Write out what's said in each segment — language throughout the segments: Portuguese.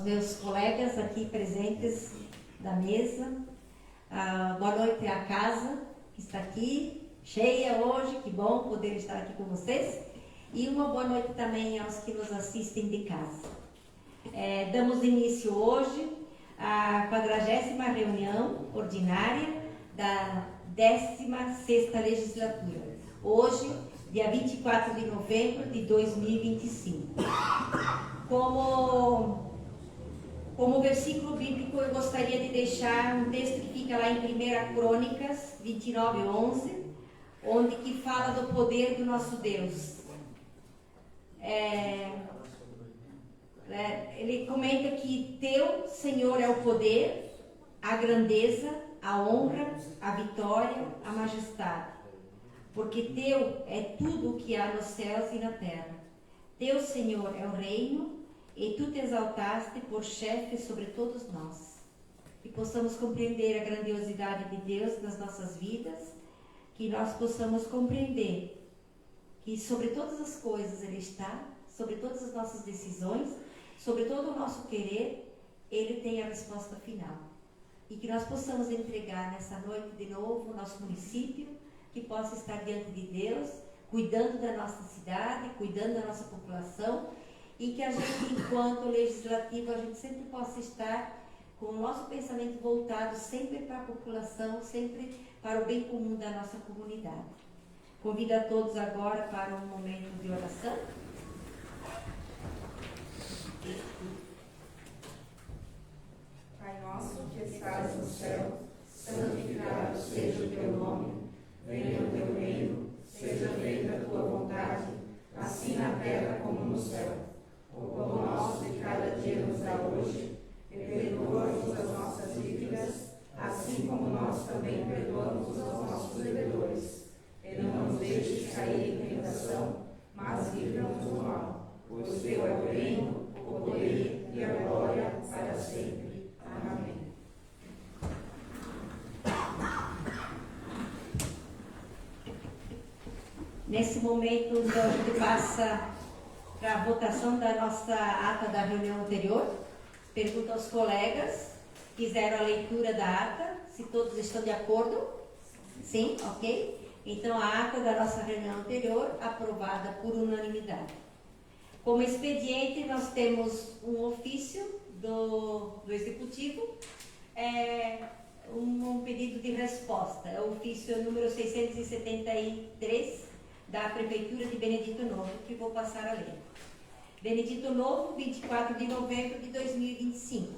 aos meus colegas aqui presentes da mesa. Boa noite à casa que está aqui, cheia hoje, que bom poder estar aqui com vocês. E uma boa noite também aos que nos assistem de casa. Damos início hoje à 40ª reunião ordinária da 16ª legislatura. Hoje, dia 24 de novembro de 2025. Como versículo bíblico, eu gostaria de deixar um texto que fica lá em 1 Crônicas 29:11, onde que fala do poder do nosso Deus. Ele comenta que teu, Senhor, é o poder, a grandeza, a honra, a vitória, a majestade. Porque teu é tudo o que há nos céus e na terra. Teu, Senhor, é o reino, e tu te exaltaste por chefe sobre todos nós. Que possamos compreender a grandiosidade de Deus nas nossas vidas, que nós possamos compreender que sobre todas as coisas Ele está, sobre todas as nossas decisões, sobre todo o nosso querer, Ele tem a resposta final. E que nós possamos entregar nessa noite de novo o nosso município, que possa estar diante de Deus, cuidando da nossa cidade, cuidando da nossa população, e que a gente, enquanto legislativo, a gente sempre possa estar com o nosso pensamento voltado sempre para a população, sempre para o bem comum da nossa comunidade. Convido a todos agora para um momento de oração. Pai nosso que estás no céu, santificado seja o teu nome. Venha o teu reino, seja feita a tua vontade, assim na terra como no céu. O pão nosso de cada dia nos dá hoje, e perdoa-nos as nossas dívidas, assim como nós também perdoamos aos nossos devedores. E não nos deixes cair em tentação, mas livra-nos do mal. Pois teu é o reino, o poder e a glória para sempre. Amém. Nesse momento, então, a gente passa para a votação da nossa ata da reunião anterior. Pergunto aos colegas, fizeram a leitura da ata, se todos estão de acordo? Sim, ok? Então, a ata da nossa reunião anterior, aprovada por unanimidade. Como expediente, nós temos um ofício do Executivo, um pedido de resposta, é o ofício número 673, da Prefeitura de Benedito Novo, que vou passar a ler. Benedito Novo, 24 de novembro de 2025.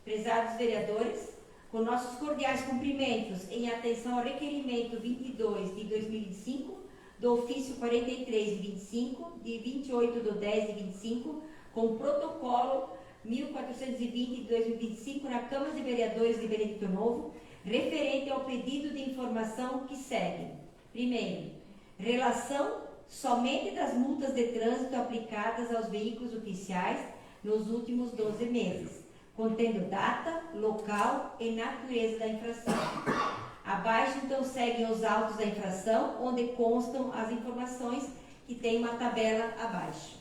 Prezados vereadores, com nossos cordiais cumprimentos em atenção ao requerimento 22 de 2025, do ofício 43 de 25, de 28/10/25, com protocolo 1420 de 2025, na Câmara de Vereadores de Benedito Novo, referente ao pedido de informação que segue. Primeiro, relação somente das multas de trânsito aplicadas aos veículos oficiais nos últimos 12 meses, contendo data, local e natureza da infração. Abaixo, então, seguem os autos da infração, onde constam as informações que tem uma tabela abaixo.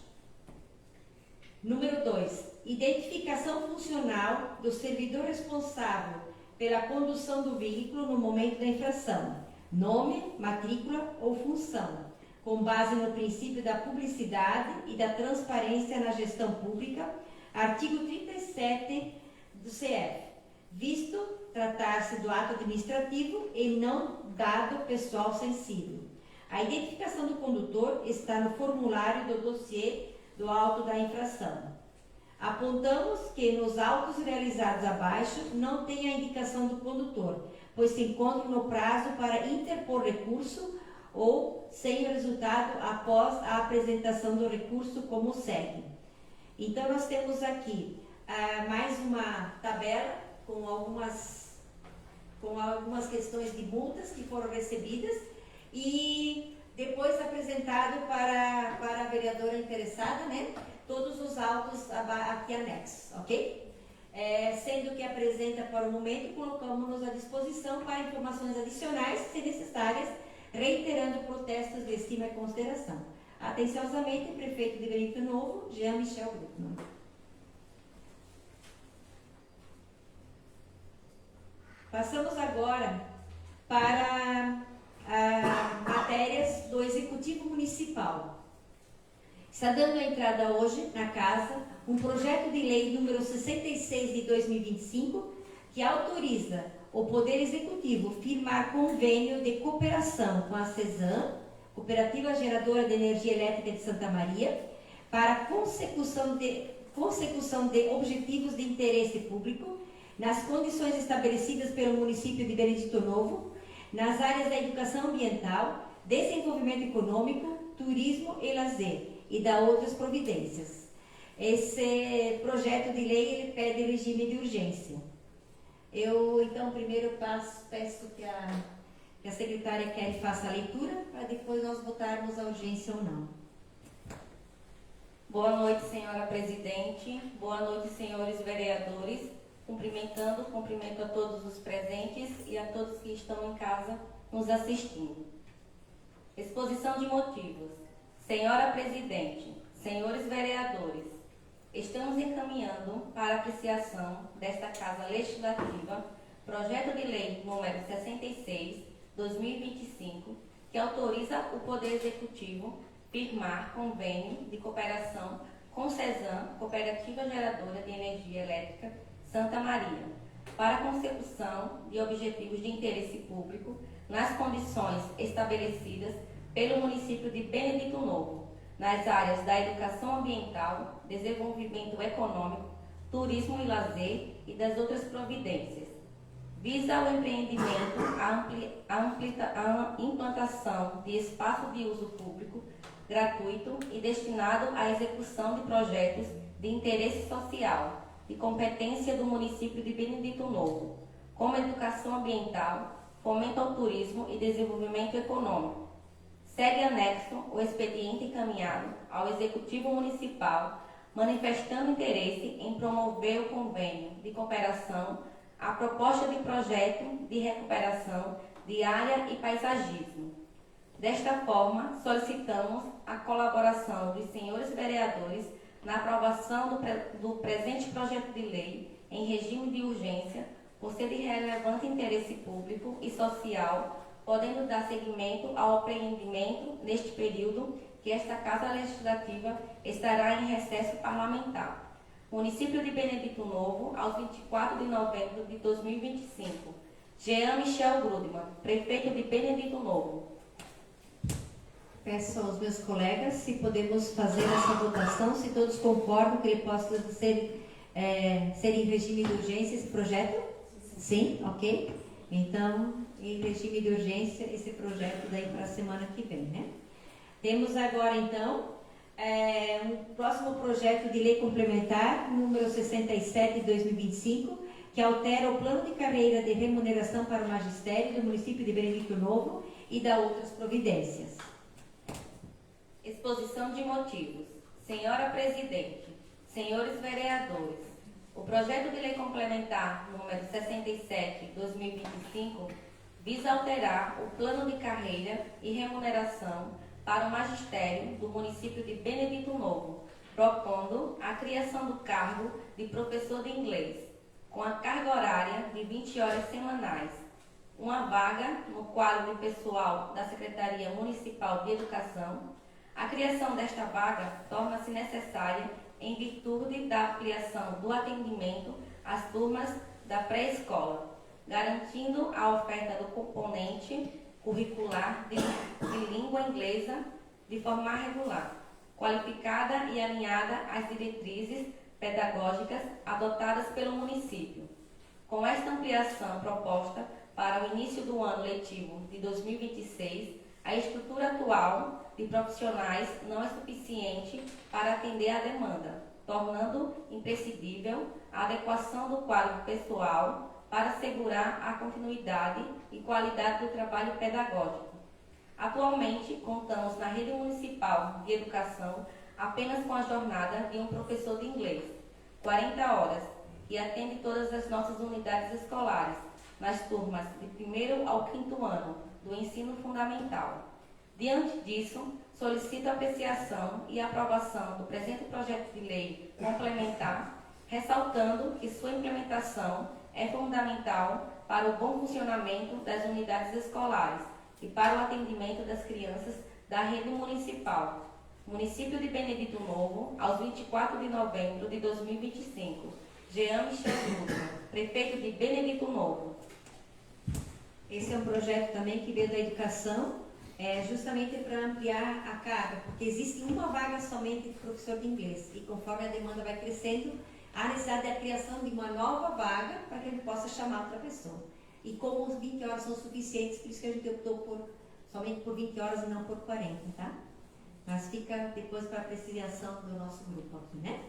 Número 2. Identificação funcional do servidor responsável pela condução do veículo no momento da infração. Nome, matrícula ou função, com base no princípio da publicidade e da transparência na gestão pública, artigo 37 do CF, visto tratar-se do ato administrativo e não dado pessoal sensível. A identificação do condutor está no formulário do dossiê do auto da infração. Apontamos que nos autos realizados abaixo não tem a indicação do condutor, pois se encontra no prazo para interpor recurso ou sem o resultado após a apresentação do recurso, como segue. Então, nós temos aqui mais uma tabela com algumas questões de multas que foram recebidas e depois apresentado para a vereadora interessada, né? Todos os autos aqui anexos, ok? Sendo que apresenta para o momento, colocamos-nos à disposição para informações adicionais, se necessárias, reiterando protestos de estima e consideração. Atenciosamente, prefeito de Benedito Novo, Jean Michel Gutmann. Passamos agora para matérias do Executivo Municipal. Está dando entrada hoje na Casa um projeto de lei número 66 de 2025, que autoriza o Poder Executivo firmar convênio de cooperação com a CESAM, Cooperativa Geradora de Energia Elétrica de Santa Maria, para consecução de objetivos de interesse público nas condições estabelecidas pelo município de Benedito Novo, nas áreas da educação ambiental, desenvolvimento econômico, turismo e lazer, e da outras providências. Esse projeto de lei ele pede regime de urgência. Eu, então, primeiro peço que a secretária Kelly faça a leitura, para depois nós votarmos a urgência ou não. Boa noite, senhora presidente. Boa noite, senhores vereadores. Cumprimento a todos os presentes e a todos que estão em casa nos assistindo. Exposição de motivos. Senhora presidente, senhores vereadores, estamos encaminhando para apreciação desta Casa Legislativa projeto de lei número 66/2025, que autoriza o Poder Executivo firmar convênio de cooperação com CESAM, Cooperativa Geradora de Energia Elétrica Santa Maria, para a consecução de objetivos de interesse público nas condições estabelecidas pelo município de Benedito Novo, nas áreas da educação ambiental, desenvolvimento econômico, turismo e lazer e das outras providências. Visa o empreendimento, a implantação de espaço de uso público gratuito e destinado à execução de projetos de interesse social, de competência do município de Benedito Novo, como educação ambiental, fomento ao turismo e desenvolvimento econômico. Segue anexo o expediente encaminhado ao Executivo Municipal, manifestando interesse em promover o convênio de cooperação à proposta de projeto de recuperação de área e paisagismo. Desta forma, solicitamos a colaboração dos senhores vereadores na aprovação do presente projeto de lei em regime de urgência, por ser de relevante interesse público e social, podendo dar seguimento ao apreendimento neste período que esta Casa Legislativa estará em recesso parlamentar. Município de Benedito Novo, aos 24 de novembro de 2025. Jean Michel Grudman, prefeito de Benedito Novo. Peço aos meus colegas se podemos fazer essa votação, se todos concordam que ele possa ser em regime de urgência esse projeto? Sim, ok? Então, em regime de urgência, esse projeto daí para a semana que vem, né? Temos agora, então, um próximo projeto de lei complementar, número 67 de 2025, que altera o plano de carreira de remuneração para o magistério do município de Benedito Novo e da outras providências. Exposição de motivos. Senhora presidente, senhores vereadores, o projeto de lei complementar número 67/2025 visa alterar o plano de carreira e remuneração para o magistério do município de Benedito Novo, propondo a criação do cargo de professor de inglês, com a carga horária de 20 horas semanais, uma vaga no quadro de pessoal da Secretaria Municipal de Educação. A criação desta vaga torna-se necessária em virtude da ampliação do atendimento às turmas da pré-escola, garantindo a oferta do componente curricular de língua inglesa de forma regular, qualificada e alinhada às diretrizes pedagógicas adotadas pelo município. Com esta ampliação proposta para o início do ano letivo de 2026, a estrutura atual de profissionais não é suficiente para atender à demanda, tornando imprescindível a adequação do quadro pessoal para assegurar a continuidade e qualidade do trabalho pedagógico. Atualmente, contamos na rede municipal de educação apenas com a jornada de um professor de inglês, 40 horas, que atende todas as nossas unidades escolares, nas turmas de 1º ao 5º ano do ensino fundamental. Diante disso, solicito a apreciação e aprovação do presente projeto de lei complementar, ressaltando que sua implementação é fundamental para o bom funcionamento das unidades escolares e para o atendimento das crianças da rede municipal. Município de Benedito Novo, aos 24 de novembro de 2025. Jean Michel Dutra, prefeito de Benedito Novo. Esse é um projeto também que veio da educação, justamente para ampliar a carga, porque existe uma vaga somente de professor de inglês, e conforme a demanda vai crescendo, há necessidade da criação de uma nova vaga para que a gente possa chamar outra pessoa. E como os 20 horas são suficientes, por isso que a gente optou somente por 20 horas e não por 40, tá? Mas fica depois para a apreciação do nosso grupo aqui, né?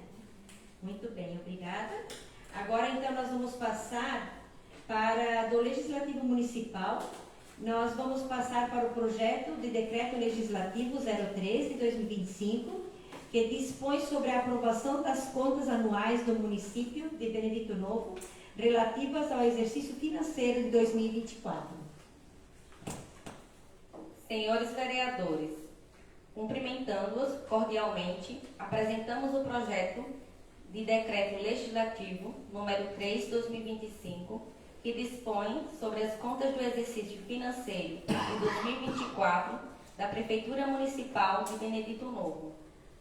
Muito bem, obrigada. Agora, então, nós vamos passar para do Legislativo Municipal. Nós vamos passar para o projeto de Decreto Legislativo 03 de 2025, que dispõe sobre a aprovação das contas anuais do município de Benedito Novo, relativas ao exercício financeiro de 2024. Senhores vereadores, cumprimentando-os cordialmente, apresentamos o projeto de Decreto Legislativo número 3/2025, que dispõe sobre as contas do exercício financeiro de 2024 da Prefeitura Municipal de Benedito Novo.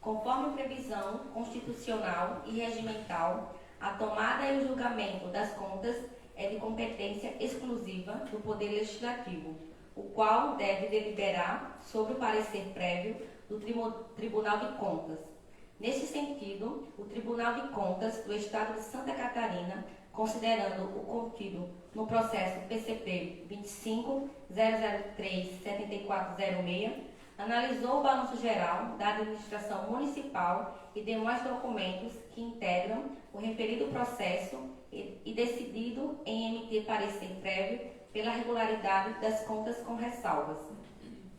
Conforme previsão constitucional e regimental, a tomada e o julgamento das contas é de competência exclusiva do Poder Legislativo, o qual deve deliberar sobre o parecer prévio do Tribunal de Contas. Nesse sentido, o Tribunal de Contas do Estado de Santa Catarina, considerando o contido no processo PCP 25.003.7406, analisou o balanço geral da administração municipal e demais documentos que integram o referido processo e decidido em emitir parecer prévio pela regularidade das contas com ressalvas.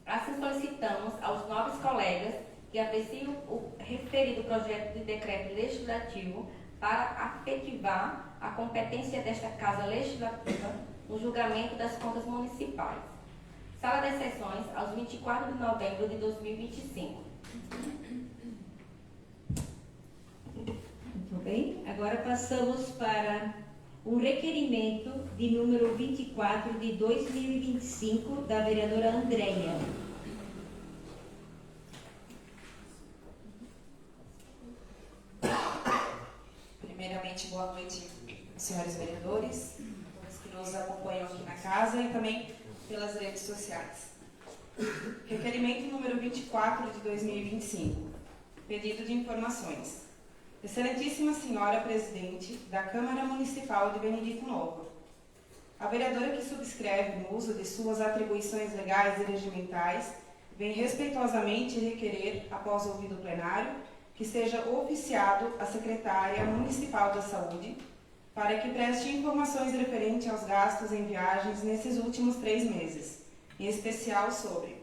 Assim solicitamos aos nobres colegas que apreciem o referido projeto de decreto legislativo para afetivar a competência desta Casa Legislativa no julgamento das contas municipais. Sala das Sessões, aos 24 de novembro de 2025. Muito bem. Agora passamos para um requerimento de número 24 de 2025 da vereadora Andréia. Primeiramente, boa noite, senhores vereadores, todos que nos acompanham aqui na casa e também pelas redes sociais. Requerimento número 24 de 2025. Pedido de informações. Excelentíssima Senhora Presidente da Câmara Municipal de Benedito Novo, a vereadora que subscreve no uso de suas atribuições legais e regimentais vem respeitosamente requerer, após ouvido o plenário, que seja oficiado a Secretária Municipal da Saúde para que preste informações referentes aos gastos em viagens nesses últimos 3 meses, em especial sobre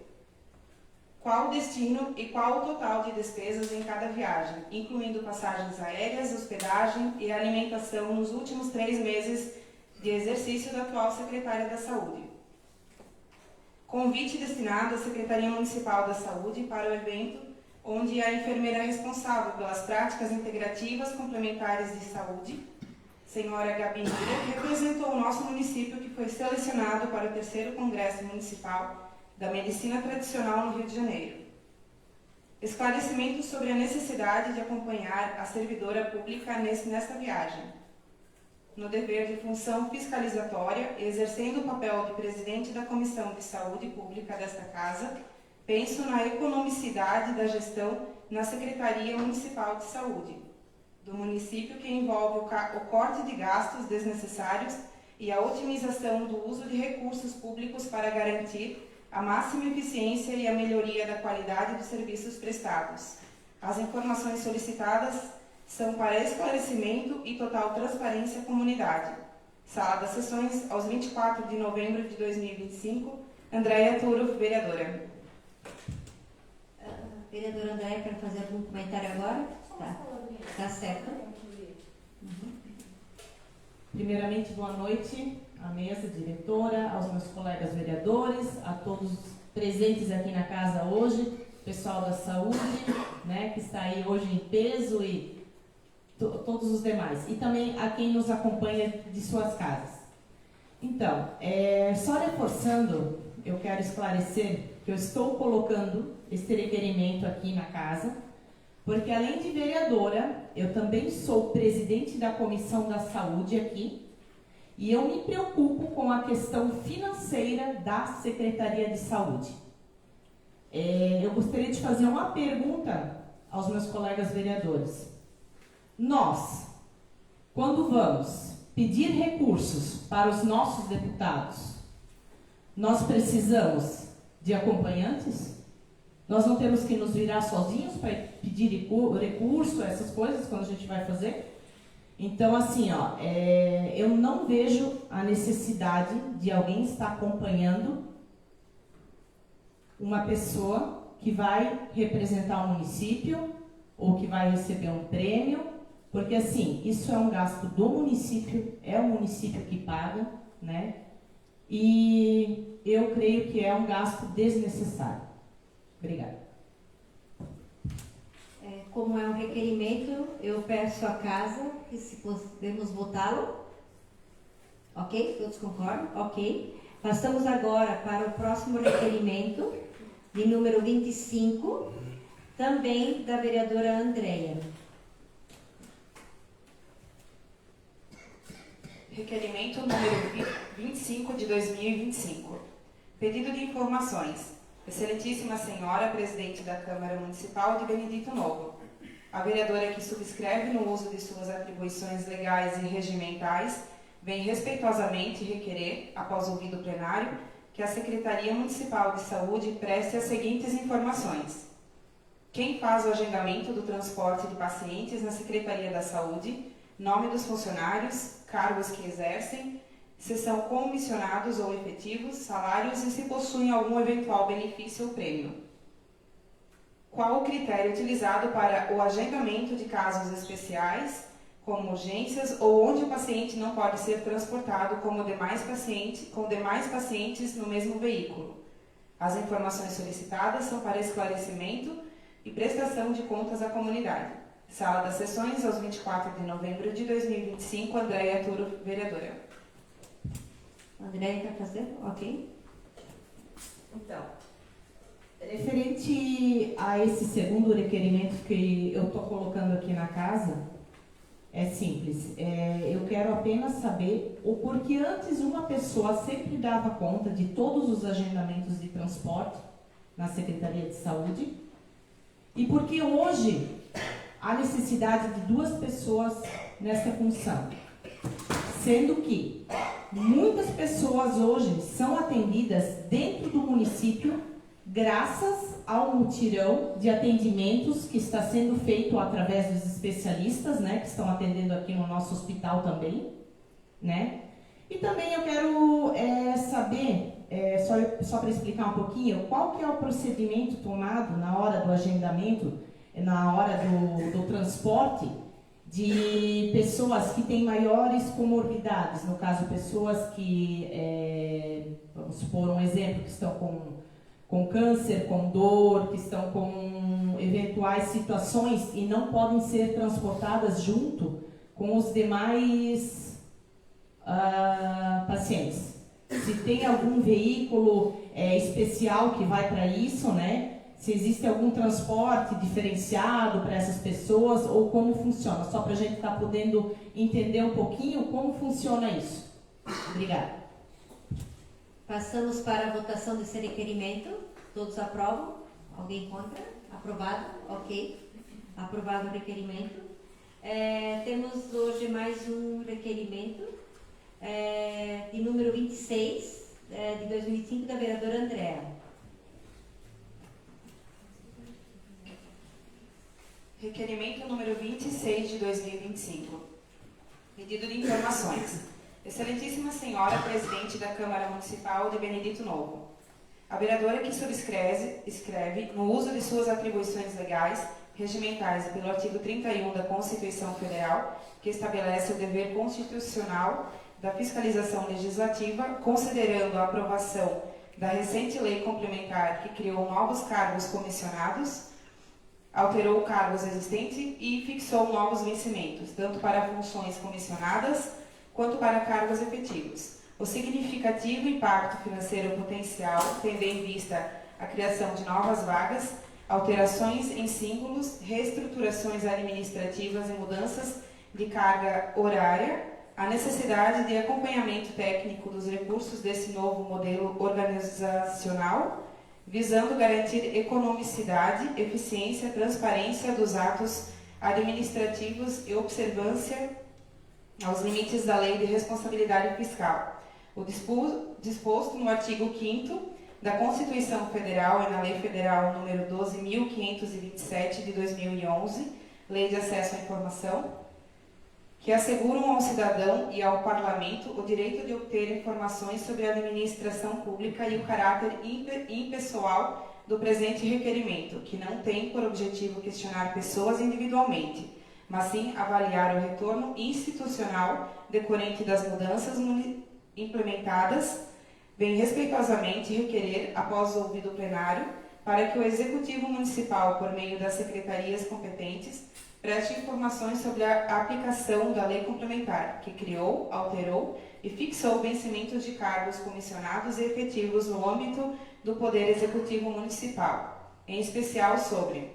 qual o destino e qual o total de despesas em cada viagem, incluindo passagens aéreas, hospedagem e alimentação nos últimos 3 meses de exercício da atual Secretária da Saúde. Convite destinado à Secretaria Municipal da Saúde para o evento, onde a enfermeira responsável pelas práticas integrativas complementares de saúde, senhora Gabi Mira, representou o nosso município, que foi selecionado para o 3º Congresso Municipal da Medicina Tradicional no Rio de Janeiro. Esclarecimento sobre a necessidade de acompanhar a servidora pública nesta viagem, no dever de função fiscalizatória, exercendo o papel de presidente da Comissão de Saúde Pública desta Casa, penso na economicidade da gestão na Secretaria Municipal de Saúde do município, que envolve o corte de gastos desnecessários e a otimização do uso de recursos públicos para garantir a máxima eficiência e a melhoria da qualidade dos serviços prestados. As informações solicitadas são para esclarecimento e total transparência à comunidade. Sala das Sessões, aos 24 de novembro de 2025. Andréia Turo, vereadora. Vereadora Andréia, quer fazer algum comentário agora? Tá certo. Primeiramente, boa noite à mesa diretora, aos meus colegas vereadores, a todos presentes aqui na casa hoje, pessoal da saúde, né, que está aí hoje em peso e todos os demais. E também a quem nos acompanha de suas casas. Então, só reforçando, eu quero esclarecer que eu estou colocando esse requerimento aqui na casa, porque além de vereadora, eu também sou presidente da Comissão da Saúde aqui, e eu me preocupo com a questão financeira da Secretaria de Saúde. Eu gostaria de fazer uma pergunta aos meus colegas vereadores. Nós, quando vamos pedir recursos para os nossos deputados, nós precisamos de acompanhantes? Nós não temos que nos virar sozinhos para pedir recurso, essas coisas, quando a gente vai fazer? Então, assim, eu não vejo a necessidade de alguém estar acompanhando uma pessoa que vai representar o município ou que vai receber um prêmio, porque, assim, isso é um gasto do município, é o município que paga, né? E eu creio que é um gasto desnecessário. Obrigada. Como é um requerimento, eu peço à casa que se podemos votá-lo. Ok? Todos concordam? Ok. Passamos agora para o próximo requerimento, de número 25, também da vereadora Andréia. Requerimento número 25 de 2025. Pedido de informações. Excelentíssima Senhora, Presidente da Câmara Municipal de Benedito Novo. A vereadora que subscreve no uso de suas atribuições legais e regimentais vem respeitosamente requerer, após ouvido o plenário, que a Secretaria Municipal de Saúde preste as seguintes informações. Quem faz o agendamento do transporte de pacientes na Secretaria da Saúde, nome dos funcionários, cargos que exercem, se são comissionados ou efetivos, salários e se possuem algum eventual benefício ou prêmio. Qual o critério utilizado para o agendamento de casos especiais, como urgências, ou onde o paciente não pode ser transportado com demais pacientes no mesmo veículo? As informações solicitadas são para esclarecimento e prestação de contas à comunidade. Sala das Sessões, aos 24 de novembro de 2025, Andréia Turo, vereadora. Andréia, quer fazer? Ok. Então, referente a esse segundo requerimento que eu estou colocando aqui na casa, é simples. Eu quero apenas saber o porquê antes uma pessoa sempre dava conta de todos os agendamentos de transporte na Secretaria de Saúde e porque hoje há necessidade de 2 pessoas nessa função, sendo que muitas pessoas hoje são atendidas dentro do município graças ao mutirão de atendimentos que está sendo feito através dos especialistas, né, que estão atendendo aqui no nosso hospital também, né? E também eu quero saber, só para explicar um pouquinho, qual que é o procedimento tomado na hora do agendamento, na hora do transporte de pessoas que têm maiores comorbidades, no caso, pessoas que, vamos supor um exemplo, que estão com câncer, com dor, que estão com eventuais situações e não podem ser transportadas junto com os demais pacientes. Se tem algum veículo especial que vai para isso, né? Se existe algum transporte diferenciado para essas pessoas ou como funciona, só para a gente estar podendo entender um pouquinho como funciona isso. Obrigada. Passamos para a votação desse requerimento. Todos aprovam? Alguém contra? Aprovado? Ok. Aprovado o requerimento. Temos hoje mais um requerimento de número 26 de 2005 da vereadora Andréia. Requerimento número 26 de 2025. Pedido de informações. Excelentíssima Senhora, Presidente da Câmara Municipal de Benedito Novo. A vereadora que escreve no uso de suas atribuições legais, regimentais e pelo artigo 31 da Constituição Federal, que estabelece o dever constitucional da fiscalização legislativa, considerando a aprovação da recente lei complementar que criou novos cargos comissionados, alterou cargos existentes e fixou novos vencimentos, tanto para funções comissionadas quanto para cargos efetivos. O significativo impacto financeiro potencial, tendo em vista a criação de novas vagas, alterações em símbolos, reestruturações administrativas e mudanças de carga horária, a necessidade de acompanhamento técnico dos recursos desse novo modelo organizacional, visando garantir economicidade, eficiência, transparência dos atos administrativos e observância aos limites da Lei de Responsabilidade Fiscal. O disposto no artigo 5º da Constituição Federal e na Lei Federal número 12.527 de 2011, Lei de Acesso à Informação, que asseguram ao cidadão e ao Parlamento o direito de obter informações sobre a administração pública e o caráter impessoal do presente requerimento, que não tem por objetivo questionar pessoas individualmente, mas sim avaliar o retorno institucional decorrente das mudanças implementadas, vem respeitosamente requerer, após o ouvido plenário, para que o Executivo Municipal, por meio das secretarias competentes, preste informações sobre a aplicação da lei complementar, que criou, alterou e fixou vencimentos de cargos comissionados e efetivos no âmbito do Poder Executivo Municipal, em especial sobre,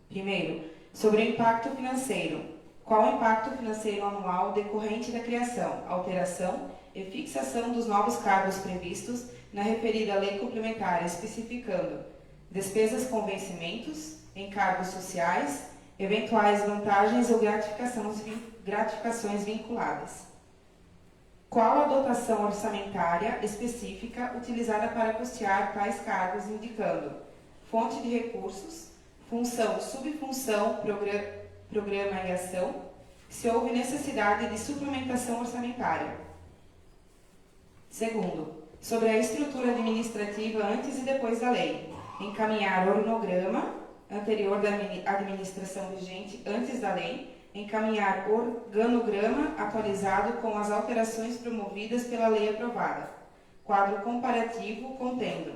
primeiro, sobre o impacto financeiro. Qual o impacto financeiro anual decorrente da criação, alteração e fixação dos novos cargos previstos na referida lei complementar, especificando despesas com vencimentos, encargos sociais, eventuais vantagens ou gratificações vinculadas. Qual a dotação orçamentária específica utilizada para custear tais cargos, indicando fonte de recursos, função, subfunção, programa e ação, se houve necessidade de suplementação orçamentária. Segundo, sobre a estrutura administrativa antes e depois da lei, encaminhar organograma anterior da administração vigente antes da lei, encaminhar organograma atualizado com as alterações promovidas pela lei aprovada. Quadro comparativo contendo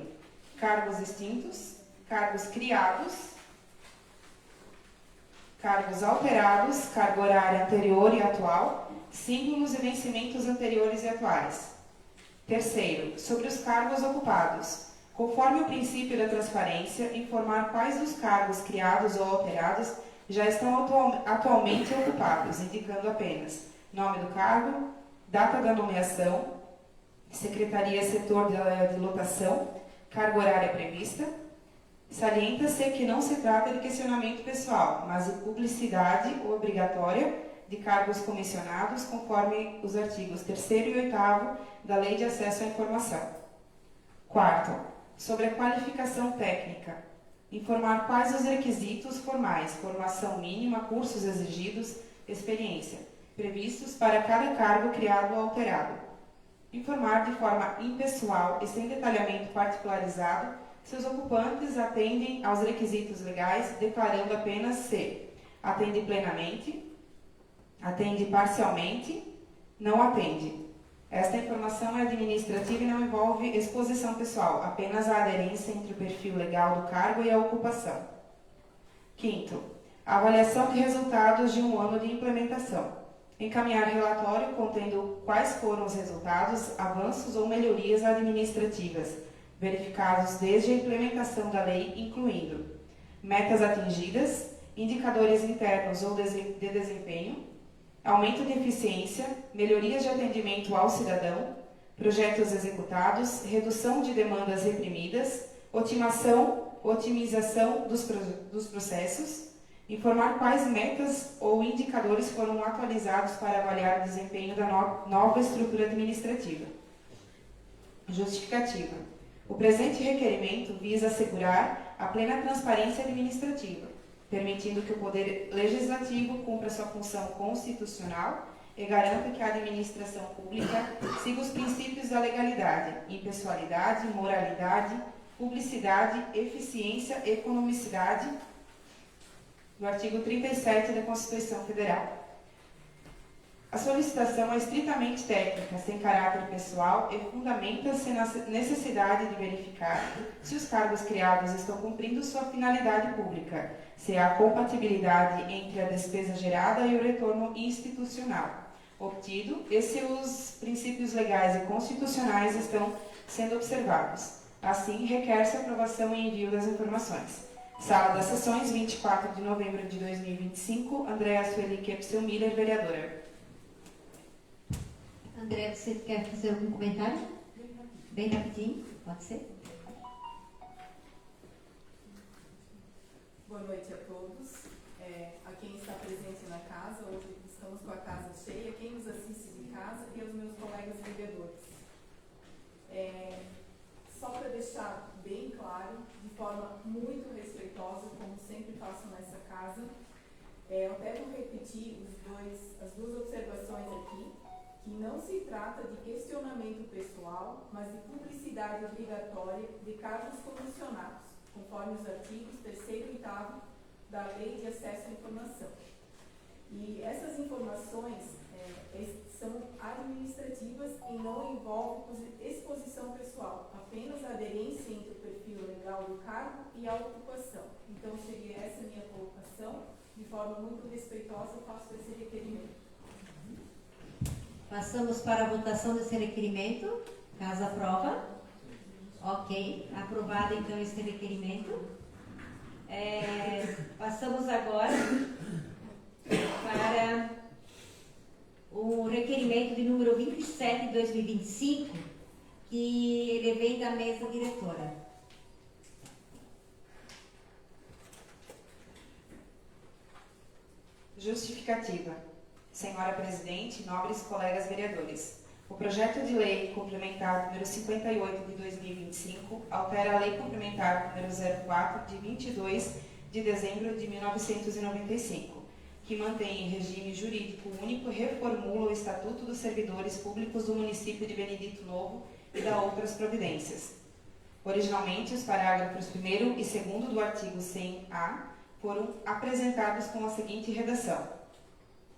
cargos extintos, cargos criados, cargos alterados, carga horária anterior e atual, símbolos e vencimentos anteriores e atuais. Terceiro, sobre os cargos ocupados. Conforme o princípio da transparência, informar quais dos cargos criados ou alterados já estão atualmente ocupados, indicando apenas nome do cargo, data da nomeação, secretaria setor de lotação, carga horária prevista. Salienta-se que não se trata de questionamento pessoal, mas de publicidade obrigatória de cargos comissionados, conforme os artigos 3º e 8º da Lei de Acesso à Informação. Quarto, sobre a qualificação técnica. Informar quais os requisitos formais, formação mínima, cursos exigidos, experiência, previstos para cada cargo criado ou alterado. Informar de forma impessoal e sem detalhamento particularizado se os ocupantes atendem aos requisitos legais, declarando apenas se atende plenamente, atende parcialmente, não atende. Esta informação é administrativa e não envolve exposição pessoal, apenas a aderência entre o perfil legal do cargo e a ocupação. Quinto, a avaliação de resultados de um ano de implementação. Encaminhar relatório contendo quais foram os resultados, avanços ou melhorias administrativas, verificados desde a implementação da lei, incluindo metas atingidas, indicadores internos ou de desempenho, aumento de eficiência, melhorias de atendimento ao cidadão, projetos executados, redução de demandas reprimidas, otimização dos processos, informar quais metas ou indicadores foram atualizados para avaliar o desempenho da nova estrutura administrativa. Justificativa. O presente requerimento visa assegurar a plena transparência administrativa, permitindo que o Poder Legislativo cumpra sua função constitucional e garanta que a administração pública siga os princípios da legalidade, impessoalidade, moralidade, publicidade, eficiência e economicidade, do artigo 37 da Constituição Federal. A solicitação é estritamente técnica, sem caráter pessoal e fundamenta-se na necessidade de verificar se os cargos criados estão cumprindo sua finalidade pública, se há compatibilidade entre a despesa gerada e o retorno institucional obtido e se os princípios legais e constitucionais estão sendo observados. Assim, requer-se aprovação e envio das informações. Sala das Sessões, 24 de novembro de 2025, Andréa Sueli Kepsel Miller, vereadora. André, você quer fazer algum comentário? Bem rapidinho, pode ser? Boa noite a todos, a quem está presente na casa. Hoje estamos com a casa cheia, quem nos assiste de casa e aos meus colegas vereadores. Só para deixar bem claro, de forma muito respeitosa, como sempre faço nessa casa, eu até vou repetir as duas observações aqui, que não se trata de questionamento pessoal, mas de publicidade obrigatória de cargos comissionados, conforme os artigos 3º e 8º da Lei de Acesso à Informação. E essas informações são administrativas e não envolvem exposição pessoal, apenas a aderência entre o perfil legal do cargo e a ocupação. Então, seria essa a minha colocação. De forma muito respeitosa, eu faço esse requerimento. Passamos para a votação desse requerimento. Caso aprova. Ok, aprovado então esse requerimento. Passamos agora para o requerimento de número 27 de 2025, que ele vem da mesa diretora. Justificativa. Senhora Presidente, nobres colegas vereadores, o projeto de lei complementar número 58 de 2025 altera a lei complementar número 04 de 22 de dezembro de 1995, que mantém em regime jurídico único e reformula o Estatuto dos Servidores Públicos do município de Benedito Novo e dá outras providências. Originalmente, os parágrafos 1º e 2º do artigo 100-A foram apresentados com a seguinte redação.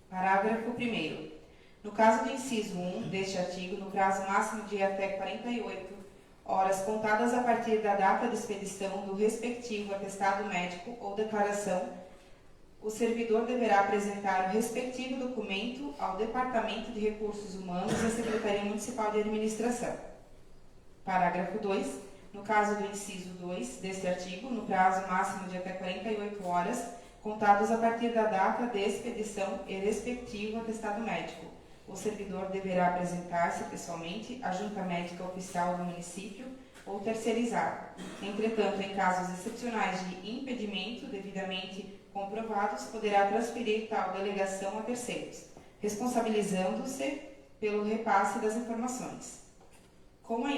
Parágrafo 1º. No caso do inciso 1 deste artigo, no prazo máximo de até 48 horas contadas a partir da data de expedição do respectivo atestado médico ou declaração, o servidor deverá apresentar o respectivo documento ao Departamento de Recursos Humanos e à Secretaria Municipal de Administração. Parágrafo 2. No caso do inciso 2 deste artigo, no prazo máximo de até 48 horas, contados a partir da data de expedição e respectivo atestado médico, o servidor deverá apresentar-se pessoalmente à junta médica oficial do município ou terceirizado. Entretanto, em casos excepcionais de impedimento devidamente comprovados, poderá transferir tal delegação a terceiros, responsabilizando-se pelo repasse das informações. Com a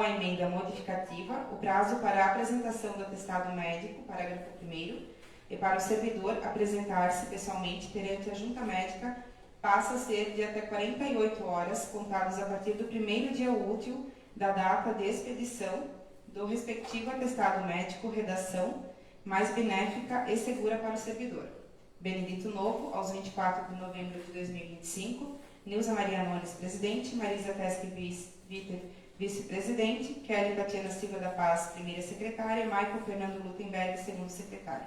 emenda modificativa, o prazo para a apresentação do atestado médico, parágrafo 1º, e para o servidor apresentar-se pessoalmente perante a junta médica, passa a ser de até 48 horas, contados a partir do primeiro dia útil da data de expedição do respectivo atestado médico, redação mais benéfica e segura para o servidor. Benedito Novo, aos 24 de novembro de 2025, Nilza Maria Nunes, presidente, Marisa Teschi, vice-presidente, Kelly Tatiana Silva da Paz, primeira secretária, e Michael Fernando Lutemberg, segundo secretário.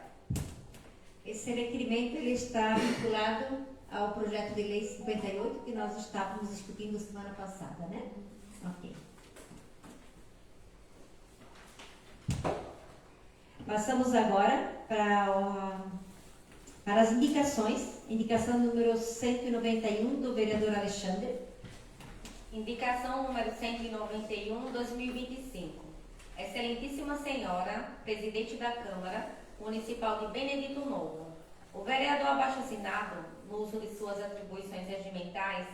Esse requerimento ele está vinculado ao projeto de lei 58 que nós estávamos discutindo semana passada, né? Ok. Passamos agora para as indicações. Indicação número 191 do vereador Alexandre. Indicação número 191, 2025. Excelentíssima Senhora, Presidente da Câmara Municipal de Benedito Novo, o vereador abaixo-assinado, no uso de suas atribuições regimentais,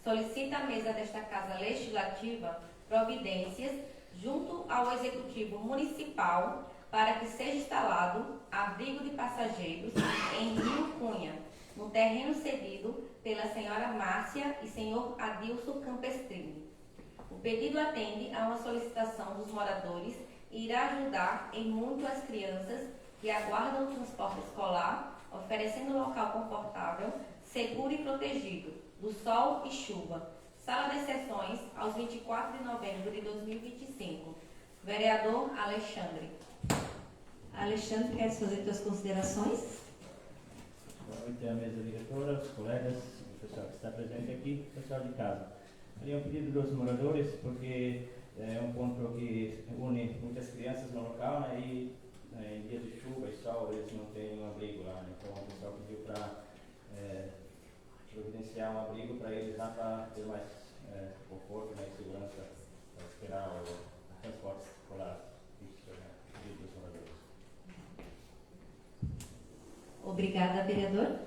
solicita à mesa desta Casa Legislativa providências junto ao Executivo Municipal para que seja instalado abrigo de passageiros em Rio Cunha, no terreno cedido pela senhora Márcia e senhor Adilson Campestrini. O pedido atende a uma solicitação dos moradores e irá ajudar em muito as crianças que aguardam o transporte escolar, oferecendo local confortável, seguro e protegido, do sol e chuva. Sala de sessões, aos 24 de novembro de 2025. Vereador Alexandre. Alexandre, queres fazer tuas considerações? Boa noite à mesa diretora, os colegas, o pessoal que está presente aqui, o pessoal de casa. Faria um pedido dos moradores, porque é um ponto que une muitas crianças no local, né, e em dias de chuva e sol eles não têm um abrigo lá, né, então o pessoal pediu para providenciar um abrigo para eles lá para ter mais conforto, mais segurança para esperar o transporte escolar. Isso é o pedido dos moradores. Obrigada, vereador.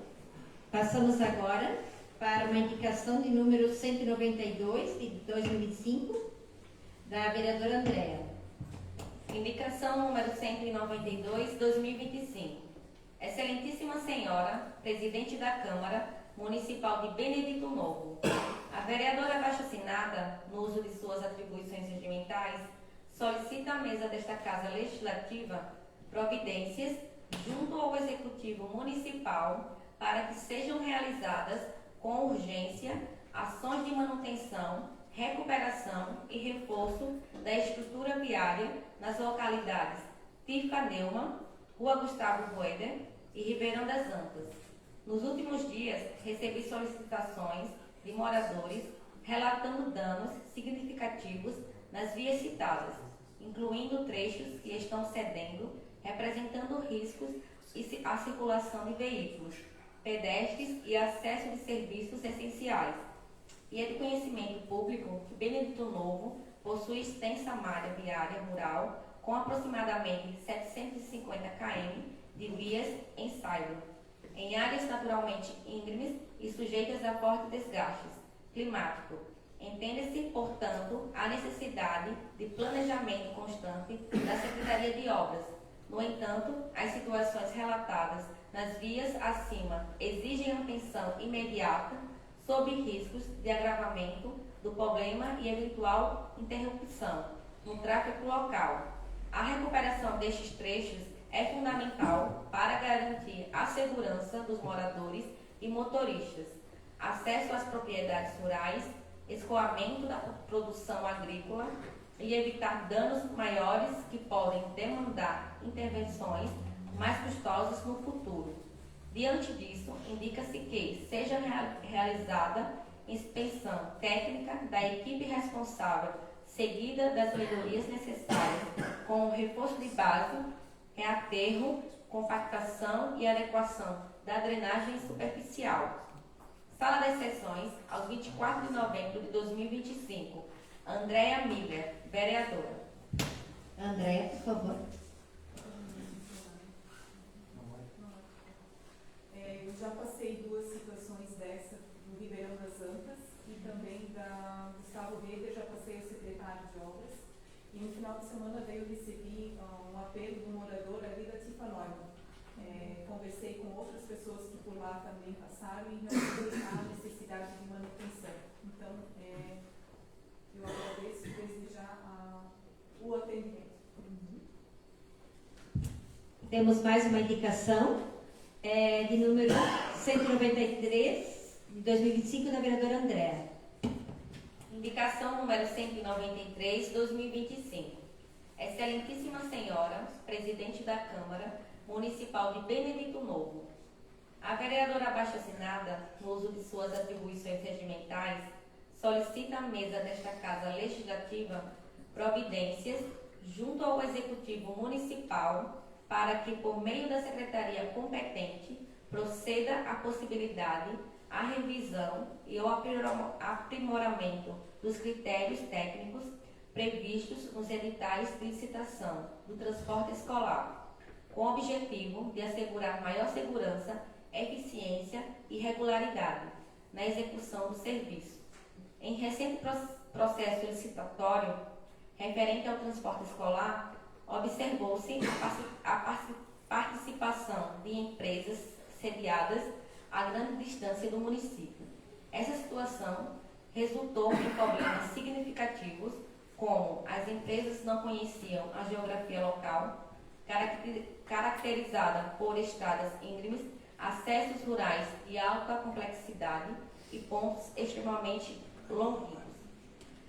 Passamos agora para uma indicação de número 192 de 2005 da vereadora Andréa. Indicação número 192, 2025. Excelentíssima Senhora, Presidente da Câmara Municipal de Benedito Novo, a vereadora abaixo-assinada, no uso de suas atribuições regimentais, solicita à mesa desta Casa Legislativa providências junto ao Executivo Municipal para que sejam realizadas com urgência ações de manutenção, recuperação e reforço da estrutura viária nas localidades Tirca Neumann, Rua Gustavo Boeder e Ribeirão das Antas. Nos últimos dias, recebi solicitações de moradores relatando danos significativos nas vias citadas, incluindo trechos que estão cedendo, representando riscos à circulação de veículos, pedestres e acesso de serviços essenciais. E é de conhecimento público que Benedito Novo possui extensa malha viária rural com aproximadamente 750 km de vias em saibro, em áreas naturalmente íngremes e sujeitas a fortes desgastes climático. Entende-se, portanto, a necessidade de planejamento constante da Secretaria de Obras. No entanto, as situações relatadas nas vias acima exigem atenção imediata sob riscos de agravamento do problema e eventual interrupção no tráfego local. A recuperação destes trechos é fundamental para garantir a segurança dos moradores e motoristas, acesso às propriedades rurais, escoamento da produção agrícola e evitar danos maiores que podem demandar intervenções mais custosas no futuro. Diante disso, indica-se que seja realizada inspeção técnica da equipe responsável, seguida das melhorias necessárias, com o reforço de base, reaterro, compactação e adequação da drenagem superficial. Sala das Sessões, aos 24 de novembro de 2025. Andréa Miller, vereadora. Andréa, por favor. Eu já passei duas situações dessa no Ribeirão das Antas e também da Gustavo Weber, já passei ao secretário de obras. E no final de semana eu recebi um apelo do morador ali da Tirca Neumann. Conversei com outras pessoas que por lá também passaram e realmente há necessidade de manutenção. Então, eu agradeço desde já o atendimento. Temos mais uma indicação de número 193 de 2025 da vereadora Andréa. Indicação número 193, 2025. Excelentíssima Senhora, Presidente da Câmara Municipal de Benedito Novo, a vereadora abaixo-assinada, no uso de suas atribuições regimentais, solicita à mesa desta Casa Legislativa providências junto ao Executivo Municipal para que, por meio da Secretaria competente, proceda à possibilidade, a revisão e ao aprimoramento dos critérios técnicos previstos nos editais de licitação do transporte escolar, com o objetivo de assegurar maior segurança, eficiência e regularidade na execução do serviço. Em recente processo licitatório referente ao transporte escolar, observou-se a participação de empresas sediadas a grande distância do município. Essa situação resultou em problemas significativos, como as empresas não conheciam a geografia local, caracterizada por estradas íngremes, acessos rurais de alta complexidade e pontos extremamente longínquos.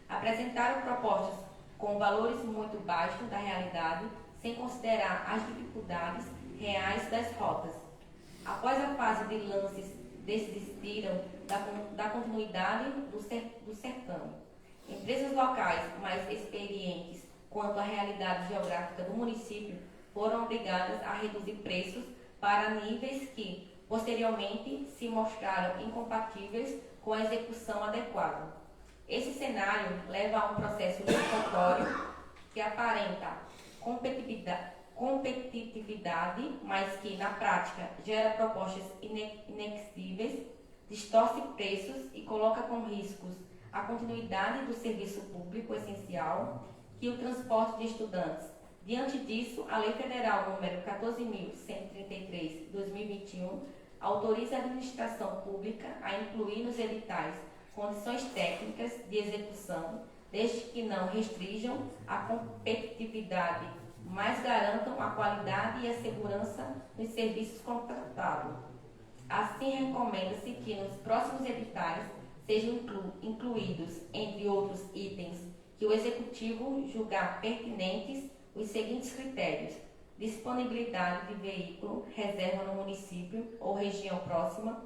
Apresentaram propostas com valores muito baixos da realidade, sem considerar as dificuldades reais das rotas. Após a fase de lances, desistiram da continuidade do certame. Empresas locais mais experientes quanto à realidade geográfica do município foram obrigadas a reduzir preços para níveis que, posteriormente, se mostraram incompatíveis com a execução adequada. Esse cenário leva a um processo licitatório que aparenta competitividade, mas que, na prática, gera propostas inexequíveis, distorce preços e coloca com riscos a continuidade do serviço público essencial que o transporte de estudantes. Diante disso, a Lei Federal número 14.133, 2021, autoriza a administração pública a incluir nos editais condições técnicas de execução, desde que não restringam a competitividade, mas garantam a qualidade e a segurança dos serviços contratados. Assim, recomenda-se que nos próximos editais sejam incluídos, entre outros itens, que o Executivo julgar pertinentes, os seguintes critérios: disponibilidade de veículo, reserva no município ou região próxima,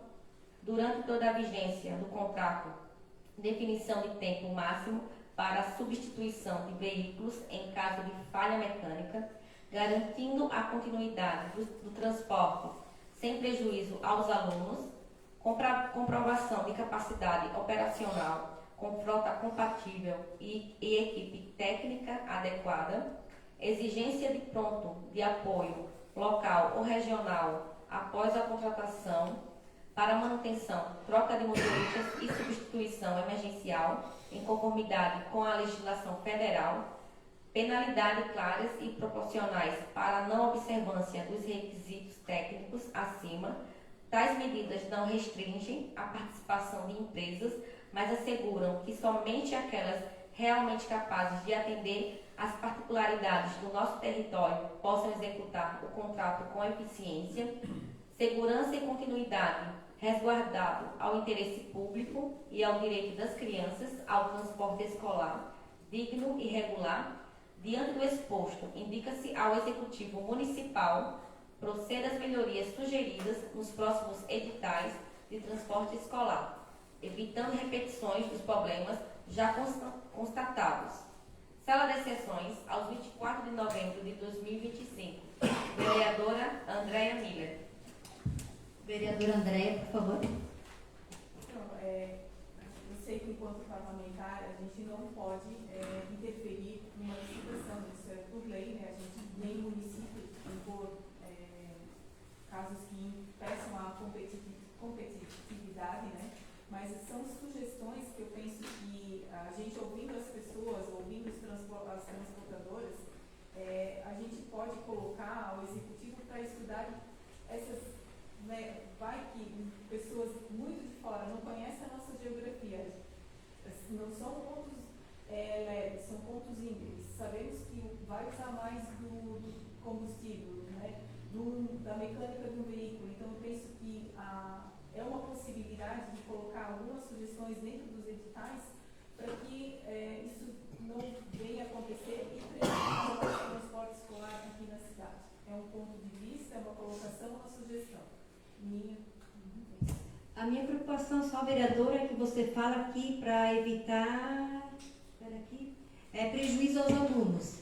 durante toda a vigência do contrato, definição de tempo máximo para a substituição de veículos em caso de falha mecânica, garantindo a continuidade do transporte sem prejuízo aos alunos, comprovação de capacidade operacional com frota compatível e equipe técnica adequada, exigência de pronto de apoio local ou regional após a contratação para manutenção, troca de motoristas e substituição emergencial em conformidade com a legislação federal, penalidades claras e proporcionais para a não observância dos requisitos técnicos acima. Tais medidas não restringem a participação de empresas, mas asseguram que somente aquelas realmente capazes de atender às particularidades do nosso território possam executar o contrato com eficiência, segurança e continuidade, resguardado ao interesse público e ao direito das crianças ao transporte escolar digno e regular. Diante do exposto, indica-se ao Executivo Municipal proceda às melhorias sugeridas nos próximos editais de transporte escolar, evitando repetições dos problemas já constatados. Sala de sessões, aos 24 de novembro de 2025. Vereadora Andréia Miller. Vereadora Andréia, por favor. Então, eu sei que enquanto parlamentar a gente não pode interferir numa licitação, isso é por lei, né? A gente nem o município impor casos que impeçam a competitividade, né? Mas são sugestões que eu penso que a gente ouvindo as pessoas, ouvindo as transportadoras, a gente pode colocar ao executivo para estudar essas, né, vai que pessoas muito de fora não conhecem a nossa geografia, não são pontos leves, são pontos íngremes. Sabemos que vai usar mais do combustível, né, da mecânica do veículo. Então, eu penso que é uma possibilidade de colocar algumas sugestões dentro dos editais para que isso não venha a acontecer e prejudique o transporte escolar aqui na cidade. É um ponto de vista, é uma colocação, uma sugestão minha. A minha preocupação só, vereadora, é que você fala aqui para evitar prejuízo aos alunos.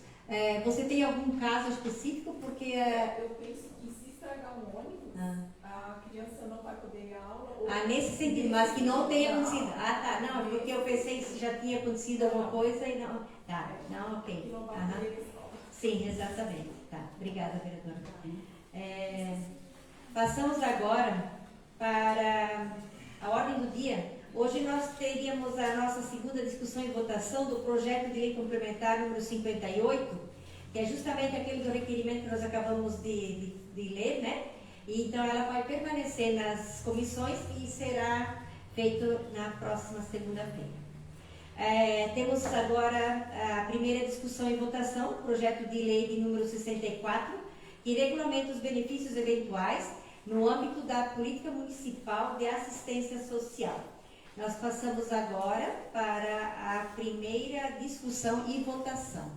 Você tem algum caso específico? Porque eu penso que se estragar um ônibus, a criança não vai poder ir à aula. Nesse sentido, mas que não tenha acontecido. Tá, não, porque eu pensei que já tinha acontecido alguma coisa e não. Tá, não, ok. Que não vai poder ir à escola. Sim, exatamente. Tá, obrigada, vereadora. Passamos agora para a ordem do dia. Hoje nós teríamos a nossa segunda discussão e votação do projeto de lei complementar número 58, que é justamente aquele do requerimento que nós acabamos de ler, né? E então ela vai permanecer nas comissões e será feito na próxima segunda-feira. Temos agora a primeira discussão e votação, projeto de lei de número 64, que regulamenta os benefícios eventuais no âmbito da política municipal de assistência social. Nós passamos agora para a primeira discussão e votação.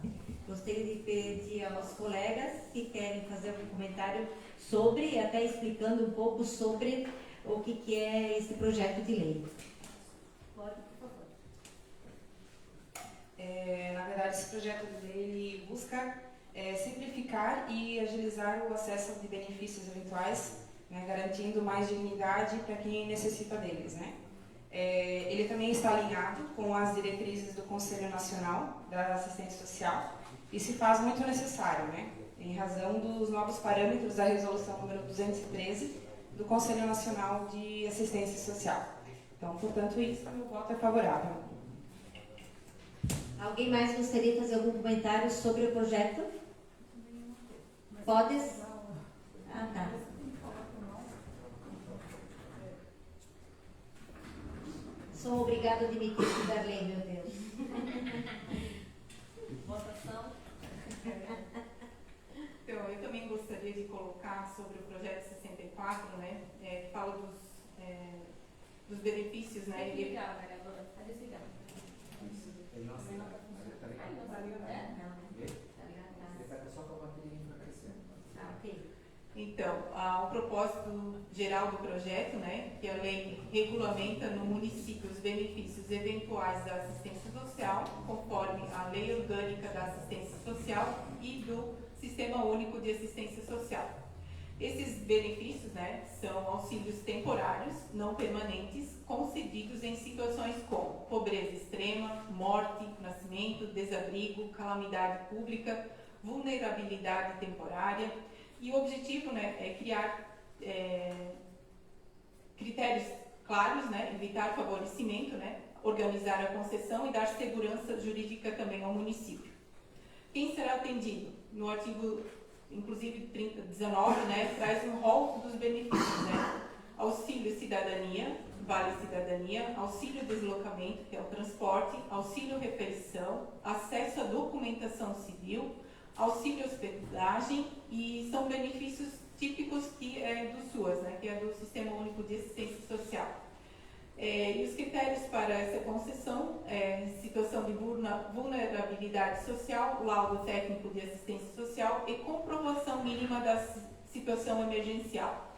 Gostaria de pedir aos colegas que querem fazer algum comentário sobre, até explicando um pouco sobre o que é esse projeto de lei. Pode, por favor. Na verdade, esse projeto de lei ele busca simplificar e agilizar o acesso de benefícios eventuais, né, garantindo mais dignidade para quem necessita deles, né? Ele também está alinhado com as diretrizes do Conselho Nacional da Assistência Social e se faz muito necessário, né, em razão dos novos parâmetros da Resolução número 213 do Conselho Nacional de Assistência Social. Então, portanto, isso, meu voto é favorável. Alguém mais gostaria de fazer algum comentário sobre o projeto? Podes? Ah, tá. Sou obrigada a admitir que da lei, meu Deus. Votação. Então, eu também gostaria de colocar sobre o projeto 64, né, que fala dos benefícios, né? Tá desligado, vereadora. Tá desligado. Então, o propósito geral do projeto, né, que a lei regulamenta no município os benefícios eventuais da assistência social, conforme a Lei Orgânica da Assistência Social e do Sistema Único de Assistência Social. Esses benefícios, né, são auxílios temporários, não permanentes, concedidos em situações como pobreza extrema, morte, nascimento, desabrigo, calamidade pública, vulnerabilidade temporária. E o objetivo, né, é criar critérios claros, né, evitar favorecimento, né, organizar a concessão e dar segurança jurídica também ao município. Quem será atendido? No artigo, inclusive 19, né, traz um rol dos benefícios, né? Auxílio cidadania, vale cidadania, auxílio deslocamento, que é o transporte, auxílio refeição, acesso à documentação civil, auxílio hospedagem, e são benefícios típicos que é do SUAS, né, que é do Sistema Único de Assistência Social. E os critérios para essa concessão situação de vulnerabilidade social, laudo técnico de assistência social e comprovação mínima da situação emergencial.